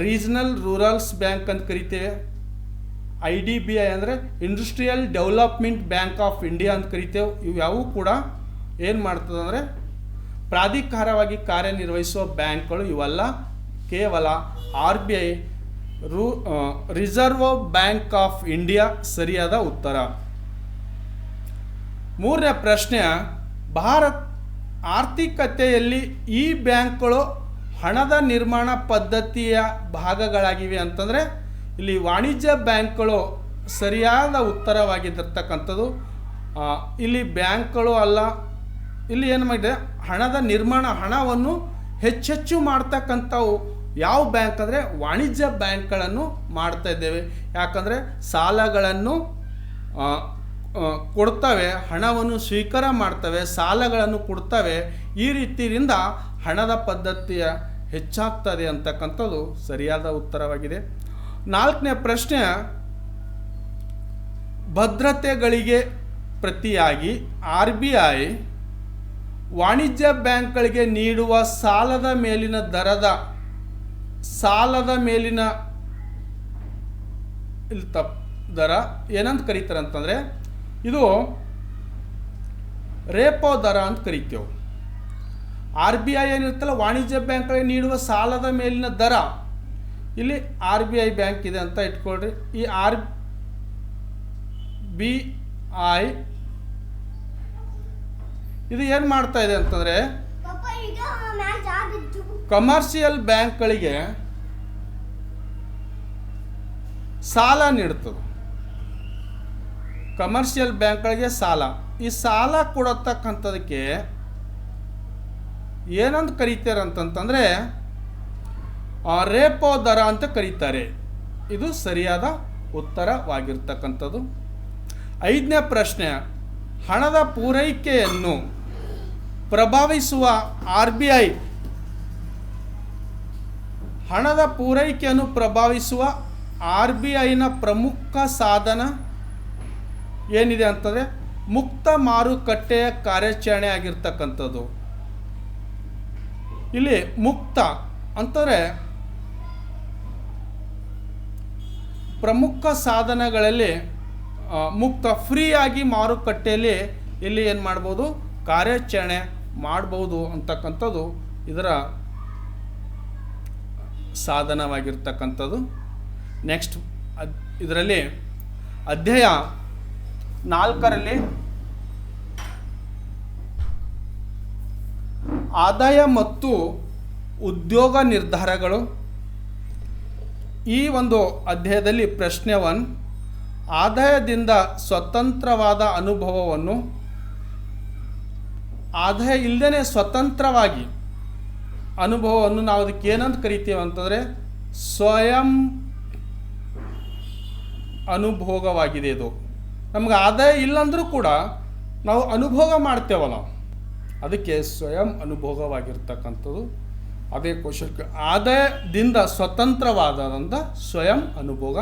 ರೀಜನಲ್ ರೂರಲ್ಸ್ ಬ್ಯಾಂಕ್ ಅಂತ ಕರಿತೇವೆ. IDBI ಅಂದರೆ industrial development bank of India ಅಂತ ಕರಿತೇವೆ. ಇವ್ಯಾವೂ ಕೂಡ ಏನು ಮಾಡ್ತದೆ ಅಂದರೆ ಪ್ರಾಧಿಕಾರವಾಗಿ ಕಾರ್ಯನಿರ್ವಹಿಸುವ ಬ್ಯಾಂಕ್ಗಳು ಇವೆಲ್ಲ. ಕೇವಲ RBI reserve bank of India ಸರಿಯಾದ ಉತ್ತರ. 3ನೇ ಪ್ರಶ್ನೆ, ಭಾರತ ಆರ್ಥಿಕತೆಯಲ್ಲಿ ಈ ಬ್ಯಾಂಕ್ಗಳು ಹಣದ ನಿರ್ಮಾಣ ಪದ್ಧತಿಯ ಭಾಗಗಳಾಗಿವೆ ಅಂತಂದರೆ ಇಲ್ಲಿ ವಾಣಿಜ್ಯ ಬ್ಯಾಂಕ್ಗಳು ಸರಿಯಾದ ಉತ್ತರವಾಗಿರ್ತಕ್ಕಂಥದ್ದು. ಇಲ್ಲಿ ಬ್ಯಾಂಕ್ಗಳು ಅಲ್ಲ, ಇಲ್ಲಿ ಏನು ಮಾಡಿದೆ, ಹಣದ ನಿರ್ಮಾಣ, ಹಣವನ್ನು ಹೆಚ್ಚೆಚ್ಚು ಮಾಡ್ತಕ್ಕಂಥವು ಯಾವ ಬ್ಯಾಂಕ್ ಅಂದರೆ ವಾಣಿಜ್ಯ ಬ್ಯಾಂಕ್ಗಳನ್ನು ಮಾಡ್ತಾ ಇದ್ದೇವೆ. ಯಾಕಂದರೆ ಸಾಲಗಳನ್ನು ಕೊಡ್ತವೆ, ಹಣವನ್ನು ಸ್ವೀಕಾರ ಮಾಡ್ತವೆ, ಸಾಲಗಳನ್ನು ಕೊಡ್ತವೆ. ಈ ರೀತಿಯಿಂದ ಹಣದ ಪದ್ಧತಿಯ ಹೆಚ್ಚಾಗ್ತದೆ ಅಂತಕ್ಕಂಥದ್ದು ಸರಿಯಾದ ಉತ್ತರವಾಗಿದೆ. 4ನೇ ಪ್ರಶ್ನೆ, ಭದ್ರತೆಗಳಿಗೆ ಪ್ರತಿಯಾಗಿ RBI ವಾಣಿಜ್ಯ ಬ್ಯಾಂಕ್ಗಳಿಗೆ ನೀಡುವ ಸಾಲದ ಮೇಲಿನ ದರ ಏನಂತ ಕರೀತಾರೆ ಅಂತಂದರೆ ಇದು ರೇಪೋ ದರ ಅಂತ ಕರಿತೇವೆ. RBI ಏನಿರುತ್ತಲ್ಲ, ವಾಣಿಜ್ಯ ಬ್ಯಾಂಕ್ಗಳಿಗೆ ನೀಡುವ ಸಾಲದ ಮೇಲಿನ ದರ, ಇಲ್ಲಿ RBI ಬ್ಯಾಂಕ್ ಇದೆ ಅಂತ ಇಟ್ಕೊಳ್ರಿ. ಈ RBI ಇದು ಏನು ಮಾಡ್ತಾ ಇದೆ ಅಂತಂದರೆ ಕಮರ್ಷಿಯಲ್ ಬ್ಯಾಂಕ್ಗಳಿಗೆ ಸಾಲ ನೀಡ್ತದೆ. ಕಮರ್ಷಿಯಲ್ ಬ್ಯಾಂಕ್ಗಳಿಗೆ ಸಾಲ, ಈ ಸಾಲ ಕೊಡತಕ್ಕಂಥದಕ್ಕೆ ಏನಂತ ಕರೀತಾರೆ ಅಂತಂತಂದರೆ ರೇಪೋ ದರ ಅಂತ ಕರೀತಾರೆ. ಇದು ಸರಿಯಾದ ಉತ್ತರವಾಗಿರ್ತಕ್ಕಂಥದ್ದು. 5ನೇ ಪ್ರಶ್ನೆ, ಹಣದ ಪೂರೈಕೆಯನ್ನು ಪ್ರಭಾವಿಸುವ RBI ಹಣದ ಪೂರೈಕೆಯನ್ನು ಪ್ರಭಾವಿಸುವ RBIನ ಪ್ರಮುಖ ಸಾಧನ ಏನಿದೆ ಅಂತಂದರೆ ಮುಕ್ತ ಮಾರುಕಟ್ಟೆಯ ಕಾರ್ಯಾಚರಣೆ ಆಗಿರ್ತಕ್ಕಂಥದ್ದು. ಇಲ್ಲಿ ಮುಕ್ತ ಅಂತಂದರೆ ಪ್ರಮುಖ ಸಾಧನಗಳಲ್ಲಿ ಮುಕ್ತ, ಫ್ರೀಯಾಗಿ ಮಾರುಕಟ್ಟೆಯಲ್ಲಿ ಇಲ್ಲಿ ಏನು ಮಾಡ್ಬೋದು, ಕಾರ್ಯಾಚರಣೆ ಮಾಡ್ಬೋದು ಅಂತಕ್ಕಂಥದ್ದು ಇದರ ಸಾಧನವಾಗಿರ್ತಕ್ಕಂಥದ್ದು. ನೆಕ್ಸ್ಟ್ ಇದರಲ್ಲಿ ಅಧ್ಯಾಯ 4ರಲ್ಲಿ ಆದಾಯ ಮತ್ತು ಉದ್ಯೋಗ ನಿರ್ಧಾರಗಳು. ಈ ಒಂದು ಅಧ್ಯಾಯದಲ್ಲಿ ಪ್ರಶ್ನೆ 1, ಆದಾಯದಿಂದ ಸ್ವತಂತ್ರವಾದ ಅನುಭವವನ್ನು, ಆದಾಯ ಇಲ್ಲದೇ ಸ್ವತಂತ್ರವಾಗಿ ಅನುಭವವನ್ನು ನಾವು ಅದಕ್ಕೆ ಏನಂತ ಕರಿತೀವಿ ಅಂತಂದರೆ ಸ್ವಯಂ ಅನುಭೋಗವಾಗಿದೆ. ಇದು ನಮ್ಗೆ ಆದಾಯ ಇಲ್ಲಂದ್ರೂ ಕೂಡ ನಾವು ಅನುಭೋಗ ಮಾಡ್ತೇವಲ್ಲ, ಅದಕ್ಕೆ ಸ್ವಯಂ ಅನುಭೋಗವಾಗಿರ್ತಕ್ಕಂಥದ್ದು. ಅದೇ ಕೋಶಕ್ಕೆ ಆದಾಯದಿಂದ ಸ್ವತಂತ್ರವಾದಂಥ ಸ್ವಯಂ ಅನುಭೋಗ,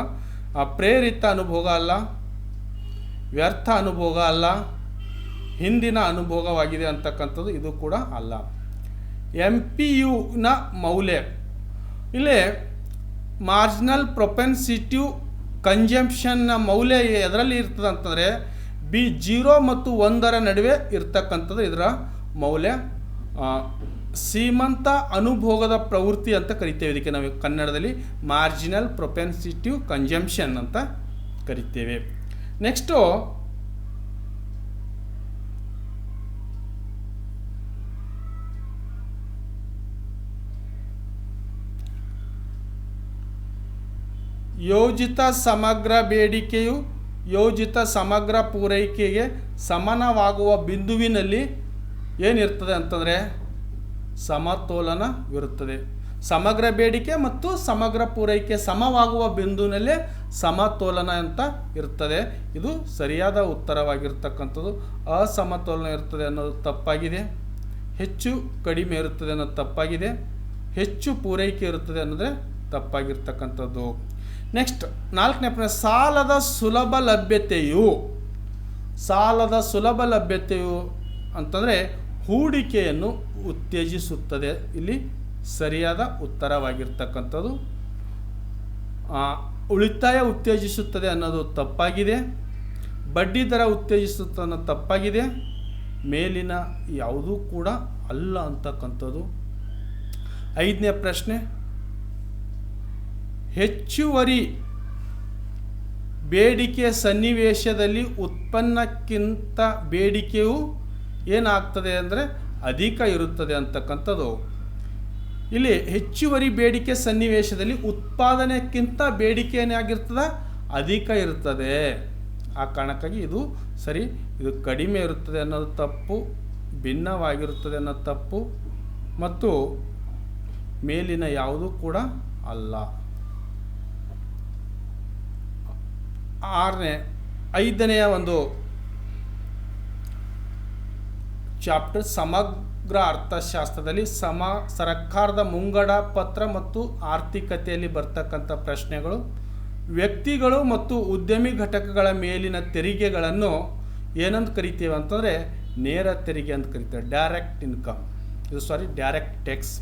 ಪ್ರೇರಿತ ಅನುಭೋಗ ಅಲ್ಲ, ವ್ಯರ್ಥ ಅನುಭೋಗ ಅಲ್ಲ, ಹಿಂದಿನ ಅನುಭೋಗವಾಗಿದೆ ಅಂತಕ್ಕಂಥದ್ದು ಇದು ಕೂಡ ಅಲ್ಲ. MPUನ ಮೌಲ್ಯ ಇಲ್ಲೇ ಮಾರ್ಜಿನಲ್ ಪ್ರೊಪೆನ್ಸಿಟಿವ್ ಕನ್ಸಂಪ್ಷನ್ನ ಮೌಲ್ಯ ಎದರಲ್ಲಿ ಇರ್ತದೆ ಅಂತಂದರೆ B0 ಮತ್ತು 1 ನಡುವೆ ಇರ್ತಕ್ಕಂಥದ್ದು ಇದರ ಮೌಲ್ಯ. ಸೀಮಂತ ಅನುಭೋಗದ ಪ್ರವೃತ್ತಿ ಅಂತ ಕರಿತೇವೆ. ಇದಕ್ಕೆ ನಾವು ಕನ್ನಡದಲ್ಲಿ ಮಾರ್ಜಿನಲ್ ಪ್ರೊಪೆನ್ಸಿಟಿವ್ ಕನ್ಸಂಪ್ಷನ್ ಅಂತ ಕರಿತೇವೆ. ನೆಕ್ಸ್ಟು ಯೋಜಿತ ಸಮಗ್ರ ಬೇಡಿಕೆಯು ಯೋಜಿತ ಸಮಗ್ರ ಪೂರೈಕೆಗೆ ಸಮಾನವಾಗುವ ಬಿಂದುವಿನಲ್ಲಿ ಏನಿರ್ತದೆ ಅಂತಂದರೆ ಸಮತೋಲನವಿರುತ್ತದೆ. ಸಮಗ್ರ ಬೇಡಿಕೆ ಮತ್ತು ಸಮಗ್ರ ಪೂರೈಕೆ ಸಮವಾಗುವ ಬಿಂದುವಿನಲ್ಲೇ ಸಮತೋಲನ ಅಂತ ಇರ್ತದೆ. ಇದು ಸರಿಯಾದ ಉತ್ತರವಾಗಿರ್ತಕ್ಕಂಥದ್ದು. ಅಸಮತೋಲನ ಇರ್ತದೆ ಅನ್ನೋದು ತಪ್ಪಾಗಿದೆ. ಹೆಚ್ಚು ಕಡಿಮೆ ಇರುತ್ತದೆ ಅನ್ನೋದು ತಪ್ಪಾಗಿದೆ. ಹೆಚ್ಚು ಪೂರೈಕೆ ಇರುತ್ತದೆ ಅನ್ನೋದೇ ತಪ್ಪಾಗಿರ್ತಕ್ಕಂಥದ್ದು. ನೆಕ್ಸ್ಟ್ 4ನೇ ಪ್ರಶ್ನೆ, ಸಾಲದ ಸುಲಭ ಲಭ್ಯತೆಯು ಅಂತಂದರೆ ಹೂಡಿಕೆಯನ್ನು ಉತ್ತೇಜಿಸುತ್ತದೆ. ಇಲ್ಲಿ ಸರಿಯಾದ ಉತ್ತರವಾಗಿರ್ತಕ್ಕಂಥದ್ದು. ಉಳಿತಾಯ ಉತ್ತೇಜಿಸುತ್ತದೆ ಅನ್ನೋದು ತಪ್ಪಾಗಿದೆ. ಬಡ್ಡಿ ದರ ಉತ್ತೇಜಿಸುತ್ತದೆ ಅನ್ನೋದು ತಪ್ಪಾಗಿದೆ. ಮೇಲಿನ ಯಾವುದೂ ಕೂಡ ಅಲ್ಲ ಅಂತಕ್ಕಂಥದ್ದು. 5ನೇ ಪ್ರಶ್ನೆ, ಹೆಚ್ಚುವರಿ ಬೇಡಿಕೆಯ ಸನ್ನಿವೇಶದಲ್ಲಿ ಉತ್ಪನ್ನಕ್ಕಿಂತ ಬೇಡಿಕೆಯು ಏನಾಗ್ತದೆ ಅಂದರೆ ಅಧಿಕ ಇರುತ್ತದೆ ಅಂತಕ್ಕಂಥದ್ದು. ಇಲ್ಲಿ ಹೆಚ್ಚುವರಿ ಬೇಡಿಕೆ ಸನ್ನಿವೇಶದಲ್ಲಿ ಉತ್ಪಾದನೆಕ್ಕಿಂತ ಬೇಡಿಕೆ ಏನಾಗಿರ್ತದೆ ಅಧಿಕ ಇರ್ತದೆ. ಆ ಕಾರಣಕ್ಕಾಗಿ ಇದು ಸರಿ. ಇದು ಕಡಿಮೆ ಇರುತ್ತದೆ ಅನ್ನೋದು ತಪ್ಪು, ಭಿನ್ನವಾಗಿರುತ್ತದೆ ಅನ್ನೋದು ತಪ್ಪು, ಮತ್ತು ಮೇಲಿನ ಯಾವುದೂ ಕೂಡ ಅಲ್ಲ. 5ನೆಯ ಒಂದು ಚಾಪ್ಟರ್ ಸಮಗ್ರ ಅರ್ಥಶಾಸ್ತ್ರದಲ್ಲಿ ಸರ್ಕಾರದ ಮುಂಗಡ ಪತ್ರ ಮತ್ತು ಆರ್ಥಿಕತೆಯಲ್ಲಿ ಬರ್ತಕ್ಕಂಥ ಪ್ರಶ್ನೆಗಳು. ವ್ಯಕ್ತಿಗಳು ಮತ್ತು ಉದ್ಯಮಿ ಘಟಕಗಳ ಮೇಲಿನ ತೆರಿಗೆಗಳನ್ನು ಏನಂತ ಕರಿತೀವಿ ಅಂತಂದರೆ ನೇರ ತೆರಿಗೆ ಅಂತ ಕರಿತೇವೆ. Direct tax.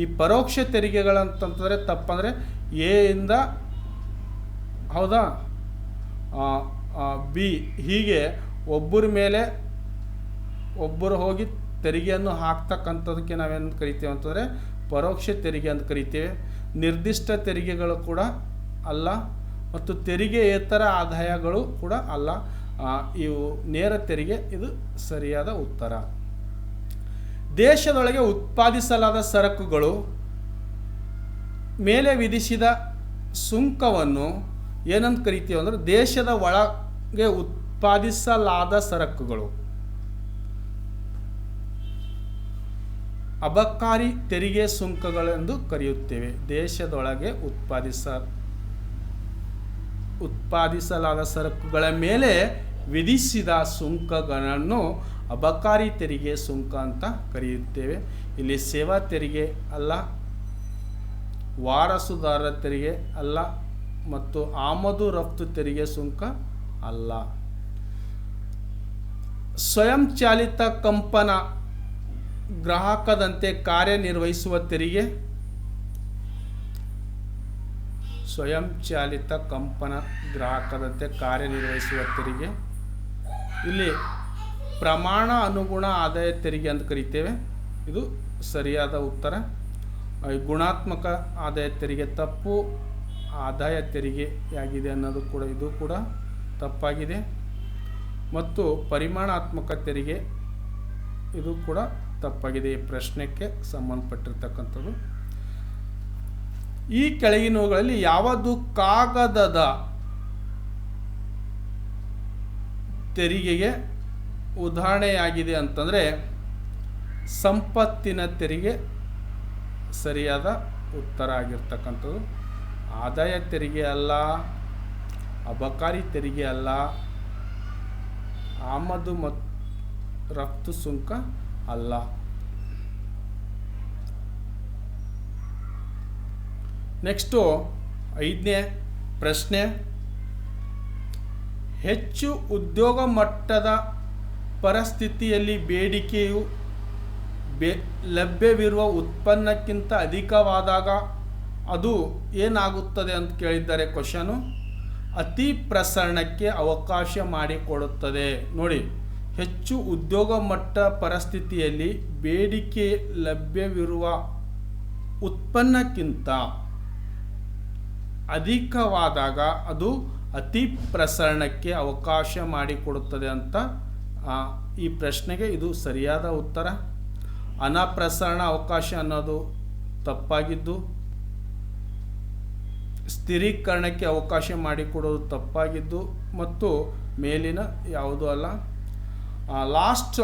ಈ ಪರೋಕ್ಷ ತೆರಿಗೆಗಳಂತಂದರೆ ತಪ್ಪಂದರೆ ಇಂದ ಹೌದಾ B ಹೀಗೆ ಒಬ್ಬರ ಮೇಲೆ ಒಬ್ಬರು ಹೋಗಿ ತೆರಿಗೆಯನ್ನು ಹಾಕ್ತಕ್ಕಂಥದಕ್ಕೆ ನಾವೇನು ಕರಿತೇವೆ ಅಂತಂದರೆ ಪರೋಕ್ಷ ತೆರಿಗೆ ಅಂತ ಕರಿತೇವೆ. ನಿರ್ದಿಷ್ಟ ತೆರಿಗೆಗಳು ಕೂಡ ಅಲ್ಲ ಮತ್ತು ತೆರಿಗೆಯೇತರ ಆದಾಯಗಳು ಕೂಡ ಅಲ್ಲ. ಇವು ನೇರ ತೆರಿಗೆ. ಇದು ಸರಿಯಾದ ಉತ್ತರ. ದೇಶದೊಳಗೆ ಉತ್ಪಾದಿಸಲಾದ ಸರಕುಗಳು ಮೇಲೆ ವಿಧಿಸಿದ ಸುಂಕವನ್ನು ಏನಂತ ಕರಿತೀವಿ ಅಂದರೆ ದೇಶದ ಒಳಗೆ ಉತ್ಪಾದಿಸಲಾದ ಸರಕುಗಳು ಅಬಕಾರಿ ತೆರಿಗೆ ಸುಂಕಗಳೆಂದು ಕರೆಯುತ್ತೇವೆ. ದೇಶದೊಳಗೆ ಉತ್ಪಾದಿಸಲಾದ ಸರಕುಗಳ ಮೇಲೆ ವಿಧಿಸಿದ ಸುಂಕಗಳನ್ನು ಅಬಕಾರಿ ತೆರಿಗೆ ಸುಂಕ ಅಂತ ಕರೆಯುತ್ತೇವೆ. ಇಲ್ಲಿ ಸೇವಾ ತೆರಿಗೆ ಅಲ್ಲ, ವಾರಸುದಾರರ ತೆರಿಗೆ ಅಲ್ಲ ಮತ್ತು ಆಮದು ರಫ್ತು ತೆರಿಗೆ ಸುಂಕ ಅಲ್ಲ. ಸ್ವಯಂಚಾಲಿತ ಕಂಪನ ಗ್ರಾಹಕದಂತೆ ಕಾರ್ಯನಿರ್ವಹಿಸುವ ತೆರಿಗೆ. ಸ್ವಯಂಚಾಲಿತ ಕಂಪನ ಗ್ರಾಹಕದಂತೆ ಕಾರ್ಯನಿರ್ವಹಿಸುವ ತೆರಿಗೆ ಇಲ್ಲಿ ಪ್ರಮಾಣ ಅನುಗುಣ ಆದಾಯ ತೆರಿಗೆ ಅಂತ ಕರಿತೇವೆ. ಇದು ಸರಿಯಾದ ಉತ್ತರ. ಗುಣಾತ್ಮಕ ಆದಾಯ ತೆರಿಗೆ ತಪ್ಪು. ಆದಾಯ ತೆರಿಗೆಯಾಗಿದೆ ಅನ್ನೋದು ಕೂಡ ಇದು ಕೂಡ ತಪ್ಪಾಗಿದೆ. ಮತ್ತು ಪರಿಮಾಣಾತ್ಮಕ ತೆರಿಗೆ ಇದು ಕೂಡ ತಪ್ಪಾಗಿದೆ. ಈ ಪ್ರಶ್ನೆಗೆ ಸಂಬಂಧಪಟ್ಟಿರ್ತಕ್ಕಂಥದ್ದು. ಈ ಕೆಳಗಿನವುಗಳಲ್ಲಿ ಯಾವುದು ಕಾಗದದ ತೆರಿಗೆಗೆ ಉದಾಹರಣೆಯಾಗಿದೆ ಅಂತಂದರೆ ಸಂಪತ್ತಿನ ತೆರಿಗೆ ಸರಿಯಾದ ಉತ್ತರ ಆಗಿರ್ತಕ್ಕಂಥದ್ದು. ಆದಾಯ ತೆರಿಗೆ ಅಲ್ಲ, ಅಬಕಾರಿ ತೆರಿಗೆ ಅಲ್ಲ, ಆಮದು ಮತ್ತು ರಫ್ತು ಸುಂಕ ಅಲ್ಲ. ನೆಕ್ಸ್ಟು 5ನೇ ಪ್ರಶ್ನೆ, ಹೆಚ್ಚು ಉದ್ಯೋಗ ಮಟ್ಟದ ಪರಿಸ್ಥಿತಿಯಲ್ಲಿ ಬೇಡಿಕೆಯು ಲಭ್ಯವಿರುವ ಉತ್ಪನ್ನಕ್ಕಿಂತ ಅಧಿಕವಾದಾಗ ಅದು ಏನಾಗುತ್ತದೆ ಅಂತ ಕೇಳಿದ್ದಾರೆ ಕ್ವಶನು. ಅತಿ ಪ್ರಸರಣಕ್ಕೆ ಅವಕಾಶ ಮಾಡಿಕೊಡುತ್ತದೆ. ನೋಡಿ, ಹೆಚ್ಚು ಉದ್ಯೋಗ ಮಟ್ಟ ಪರಿಸ್ಥಿತಿಯಲ್ಲಿ ಬೇಡಿಕೆ ಲಭ್ಯವಿರುವ ಉತ್ಪನ್ನಕ್ಕಿಂತ ಅಧಿಕವಾದಾಗ ಅದು ಅತಿ ಪ್ರಸರಣಕ್ಕೆ ಅವಕಾಶ ಮಾಡಿಕೊಡುತ್ತದೆ ಅಂತ ಈ ಪ್ರಶ್ನೆಗೆ ಇದು ಸರಿಯಾದ ಉತ್ತರ. ಅನಪ್ರಸರಣ ಅವಕಾಶ ಅನ್ನೋದು ತಪ್ಪಾಗಿದ್ದು, ಸ್ಥಿರೀಕರಣಕ್ಕೆ ಅವಕಾಶ ಮಾಡಿಕೊಡೋದು ತಪ್ಪಾಗಿದ್ದು, ಮತ್ತು ಮೇಲಿನ ಯಾವುದೂ ಅಲ್ಲ. ಲಾಸ್ಟ್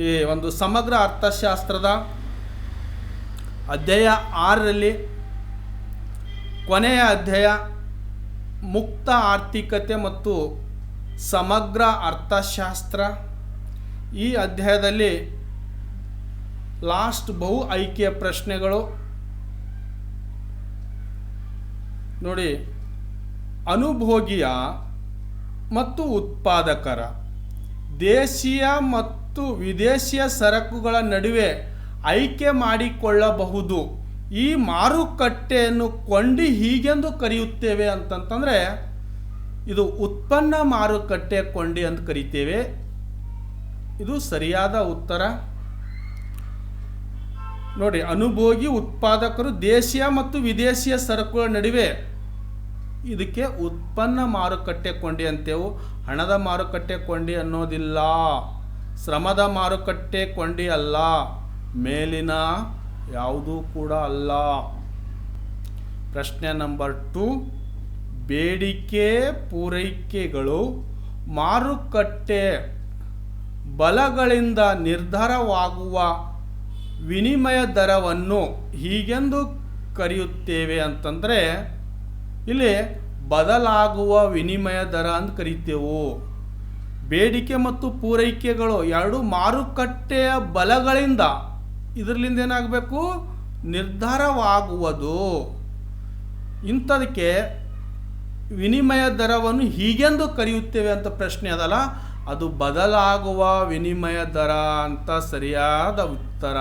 ಈ ಒಂದು ಸಮಗ್ರ ಅರ್ಥಶಾಸ್ತ್ರದ ಅಧ್ಯಾಯ 6ರಲ್ಲಿ ಕೊನೆಯ ಅಧ್ಯಾಯ ಮುಕ್ತ ಆರ್ಥಿಕತೆ ಮತ್ತು ಸಮಗ್ರ ಅರ್ಥಶಾಸ್ತ್ರ. ಈ ಅಧ್ಯಾಯದಲ್ಲಿ ಲಾಸ್ಟ್ ಬಹು ಆಯ್ಕೆಯ ಪ್ರಶ್ನೆಗಳು ನೋಡಿ. ಅನುಭೋಗಿಯ ಮತ್ತು ಉತ್ಪಾದಕರ ದೇಶೀಯ ಮತ್ತು ವಿದೇಶಿಯ ಸರಕುಗಳ ನಡುವೆ ಆಯ್ಕೆ ಮಾಡಿಕೊಳ್ಳಬಹುದು. ಈ ಮಾರುಕಟ್ಟೆಯನ್ನು ಕೊಂಡಿ ಹೀಗೆಂದು ಕರೆಯುತ್ತೇವೆ ಅಂತಂತಂದರೆ ಇದು ಉತ್ಪನ್ನ ಮಾರುಕಟ್ಟೆ ಕೊಂಡಿ ಅಂತ ಕರಿತೇವೆ. ಇದು ಸರಿಯಾದ ಉತ್ತರ. ನೋಡಿ, ಅನುಭೋಗಿ ಉತ್ಪಾದಕರು ದೇಶೀಯ ಮತ್ತು ವಿದೇಶಿಯ ಸರಕುಗಳ ನಡುವೆ ಇದಕ್ಕೆ ಉತ್ಪನ್ನ ಮಾರುಕಟ್ಟೆ ಕೊಂಡಿ ಅಂತೇವು. ಹಣದ ಮಾರುಕಟ್ಟೆ ಕೊಂಡಿ ಅನ್ನೋದಿಲ್ಲ, ಶ್ರಮದ ಮಾರುಕಟ್ಟೆ ಕೊಂಡಿ ಅಲ್ಲ, ಮೇಲಿನ ಯಾವುದೂ ಕೂಡ ಅಲ್ಲ. ಪ್ರಶ್ನೆ ನಂಬರ್ 2, ಬೇಡಿಕೆ ಪೂರೈಕೆಗಳು ಮಾರುಕಟ್ಟೆ ಬಲಗಳಿಂದ ನಿರ್ಧಾರವಾಗುವ ವಿನಿಮಯ ದರವನ್ನು ಹೀಗೆಂದು ಕರೆಯುತ್ತೇವೆ ಅಂತಂದರೆ ಇಲ್ಲಿ ಬದಲಾಗುವ ವಿನಿಮಯ ದರ ಅಂತ ಕರಿತೇವೆ. ಬೇಡಿಕೆ ಮತ್ತು ಪೂರೈಕೆಗಳು ಎರಡು ಮಾರುಕಟ್ಟೆಯ ಬಲಗಳಿಂದ ಇದರಲ್ಲಿಂದ ಏನಾಗಬೇಕು, ನಿರ್ಧಾರವಾಗುವುದು. ಇಂಥದಕ್ಕೆ ವಿನಿಮಯ ದರವನ್ನು ಹೀಗೆಂದು ಕರೆಯುತ್ತೇವೆ ಅಂತ ಪ್ರಶ್ನೆ ಅದಲ್ಲ, ಅದು ಬದಲಾಗುವ ವಿನಿಮಯ ದರ ಅಂತ ಸರಿಯಾದ ಉತ್ತರ.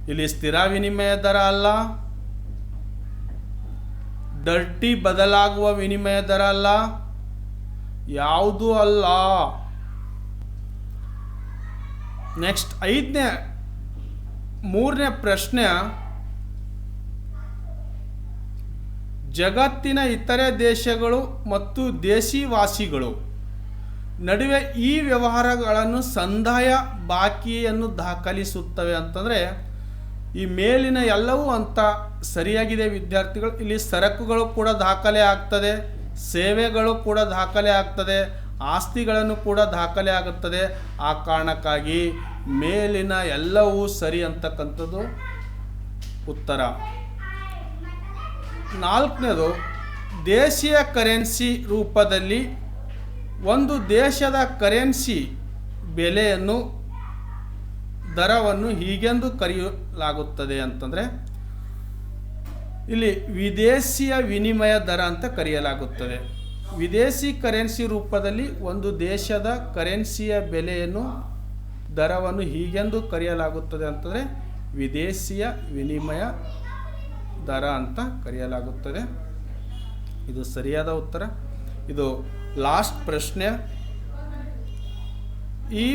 ಇಲ್ಲಿ ಸ್ಥಿರ ವಿನಿಮಯ ದರ ಅಲ್ಲ, ಡರ್ಟಿ ಬದಲಾಗುವ ವಿನಿಮಯ ದರ ಅಲ್ಲ, ಯಾವುದೂ ಅಲ್ಲ. ನೆಕ್ಸ್ಟ್ 3ನೇ ಪ್ರಶ್ನೆ, ಜಗತ್ತಿನ ಇತರೆ ದೇಶಗಳು ಮತ್ತು ದೇಶಿವಾಸಿಗಳು ನಡುವೆ ಈ ವ್ಯವಹಾರಗಳನ್ನು ಸಂದಾಯ ಬಾಕಿಯನ್ನು ದಾಖಲಿಸುತ್ತವೆ ಅಂತಂದರೆ ಈ ಮೇಲಿನ ಎಲ್ಲವೂ ಅಂತ ಸರಿಯಾಗಿದೆ ವಿದ್ಯಾರ್ಥಿಗಳು. ಇಲ್ಲಿ ಸರಕುಗಳು ಕೂಡ ದಾಖಲೆ ಆಗ್ತದೆ, ಸೇವೆಗಳು ಕೂಡ ದಾಖಲೆ ಆಗ್ತದೆ, ಆಸ್ತಿಗಳನ್ನು ಕೂಡ ದಾಖಲೆ ಆಗುತ್ತದೆ. ಆ ಕಾರಣಕ್ಕಾಗಿ ಮೇಲಿನ ಎಲ್ಲವೂ ಸರಿ ಅಂತಕ್ಕಂಥದ್ದು ಉತ್ತರ. 4ನೇದು, ದೇಶೀಯ ಕರೆನ್ಸಿ ರೂಪದಲ್ಲಿ ಒಂದು ದೇಶದ ಕರೆನ್ಸಿ ಬೆಲೆಯನ್ನು ದರವನ್ನು ಹೀಗೆಂದು ಕರೆಯಲಾಗುತ್ತದೆ ಅಂತಂದರೆ ಇಲ್ಲಿ ವಿದೇಶಿಯ ವಿನಿಮಯ ದರ ಅಂತ ಕರೆಯಲಾಗುತ್ತದೆ. ವಿದೇಶಿ ಕರೆನ್ಸಿ ರೂಪದಲ್ಲಿ ಒಂದು ದೇಶದ ಕರೆನ್ಸಿಯ ಬೆಲೆಯನ್ನು ದರವನ್ನು ಹೀಗೆಂದು ಕರೆಯಲಾಗುತ್ತದೆ ಅಂತಂದರೆ ವಿದೇಶಿಯ ವಿನಿಮಯ ದರ ಅಂತ ಕರೆಯಲಾಗುತ್ತದೆ. ಇದು ಸರಿಯಾದ ಉತ್ತರ. ಇದು ಲಾಸ್ಟ್ ಪ್ರಶ್ನೆ. ಈ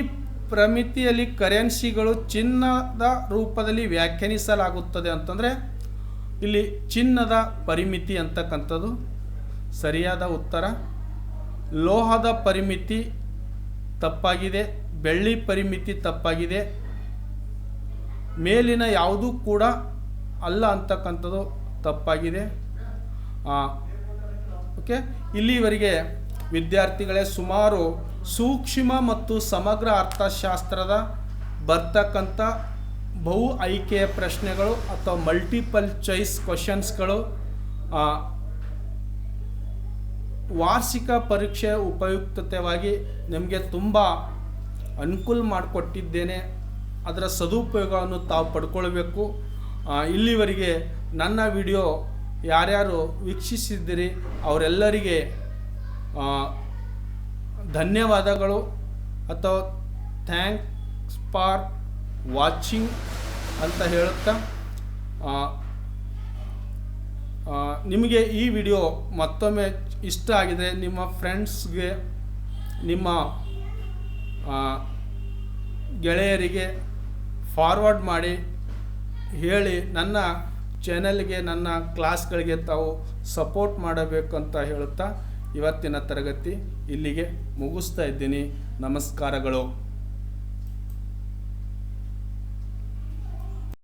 ಪ್ರಮಿತಿಯಲ್ಲಿ ಕರೆನ್ಸಿಗಳು ಚಿನ್ನದ ರೂಪದಲ್ಲಿ ವ್ಯಾಖ್ಯಾನಿಸಲಾಗುತ್ತದೆ ಅಂತಂದರೆ ಇಲ್ಲಿ ಚಿನ್ನದ ಪರಿಮಿತಿ ಅಂತಕ್ಕಂಥದ್ದು ಸರಿಯಾದ ಉತ್ತರ. ಲೋಹದ ಪರಿಮಿತಿ ತಪ್ಪಾಗಿದೆ, ಬೆಳ್ಳಿ ಪರಿಮಿತಿ ತಪ್ಪಾಗಿದೆ, ಮೇಲಿನ ಯಾವುದೂ ಕೂಡ ಅಲ್ಲ ಅಂತಕ್ಕಂಥದ್ದು ತಪ್ಪಾಗಿದೆ. ಓಕೆ, ಇಲ್ಲಿವರೆಗೆ ವಿದ್ಯಾರ್ಥಿಗಳೇ, ಸುಮಾರು ಸೂಕ್ಷ್ಮ ಮತ್ತು ಸಮಗ್ರ ಅರ್ಥಶಾಸ್ತ್ರದ ಬರ್ತಕ್ಕಂಥ ಬಹು ಆಯ್ಕೆಯ ಪ್ರಶ್ನೆಗಳು ಅಥವಾ ಮಲ್ಟಿಪಲ್ ಚಾಯ್ಸ್ ಕ್ವಶನ್ಸ್ಗಳು ವಾರ್ಷಿಕ ಪರೀಕ್ಷೆ ಉಪಯುಕ್ತತೆಯಾಗಿ ನಿಮಗೆ ತುಂಬ ಅನುಕೂಲ ಮಾಡಿಕೊಟ್ಟಿದ್ದೇನೆ. ಅದರ ಸದುಪಯೋಗವನ್ನು ತಾವು ಪಡ್ಕೊಳ್ಬೇಕು. ಇಲ್ಲಿವರೆಗೆ ನನ್ನ ವಿಡಿಯೋ ಯಾರ್ಯಾರು ವೀಕ್ಷಿಸಿದ್ದೀರಿ ಅವರೆಲ್ಲರಿಗೆ ಧನ್ಯವಾದಗಳು ಅಥವಾ ಥ್ಯಾಂಕ್ಸ್ ಫಾರ್ ವಾಚಿಂಗ್ ಅಂತ ಹೇಳುತ್ತಾ, ನಿಮಗೆ ಈ ವಿಡಿಯೋ ಮತ್ತೊಮ್ಮೆ ಇಷ್ಟ ಆಗಿದೆ ನಿಮ್ಮ ಫ್ರೆಂಡ್ಸ್ಗೆ, ನಿಮ್ಮ ಗೆಳೆಯರಿಗೆ ಫಾರ್ವರ್ಡ್ ಮಾಡಿ ಹೇಳಿ ನನ್ನ ಚಾನೆಲ್ಗೆ, ನನ್ನ ಕ್ಲಾಸ್ಗಳಿಗೆ ತಾವು ಸಪೋರ್ಟ್ ಮಾಡಬೇಕು ಅಂತ ಹೇಳುತ್ತಾ ಇವತ್ತಿನ ತರಗತಿ ಇಲ್ಲಿಗೆ ಮುಗಿಸ್ತಾ ಇದ್ದೀನಿ. ನಮಸ್ಕಾರಗಳು.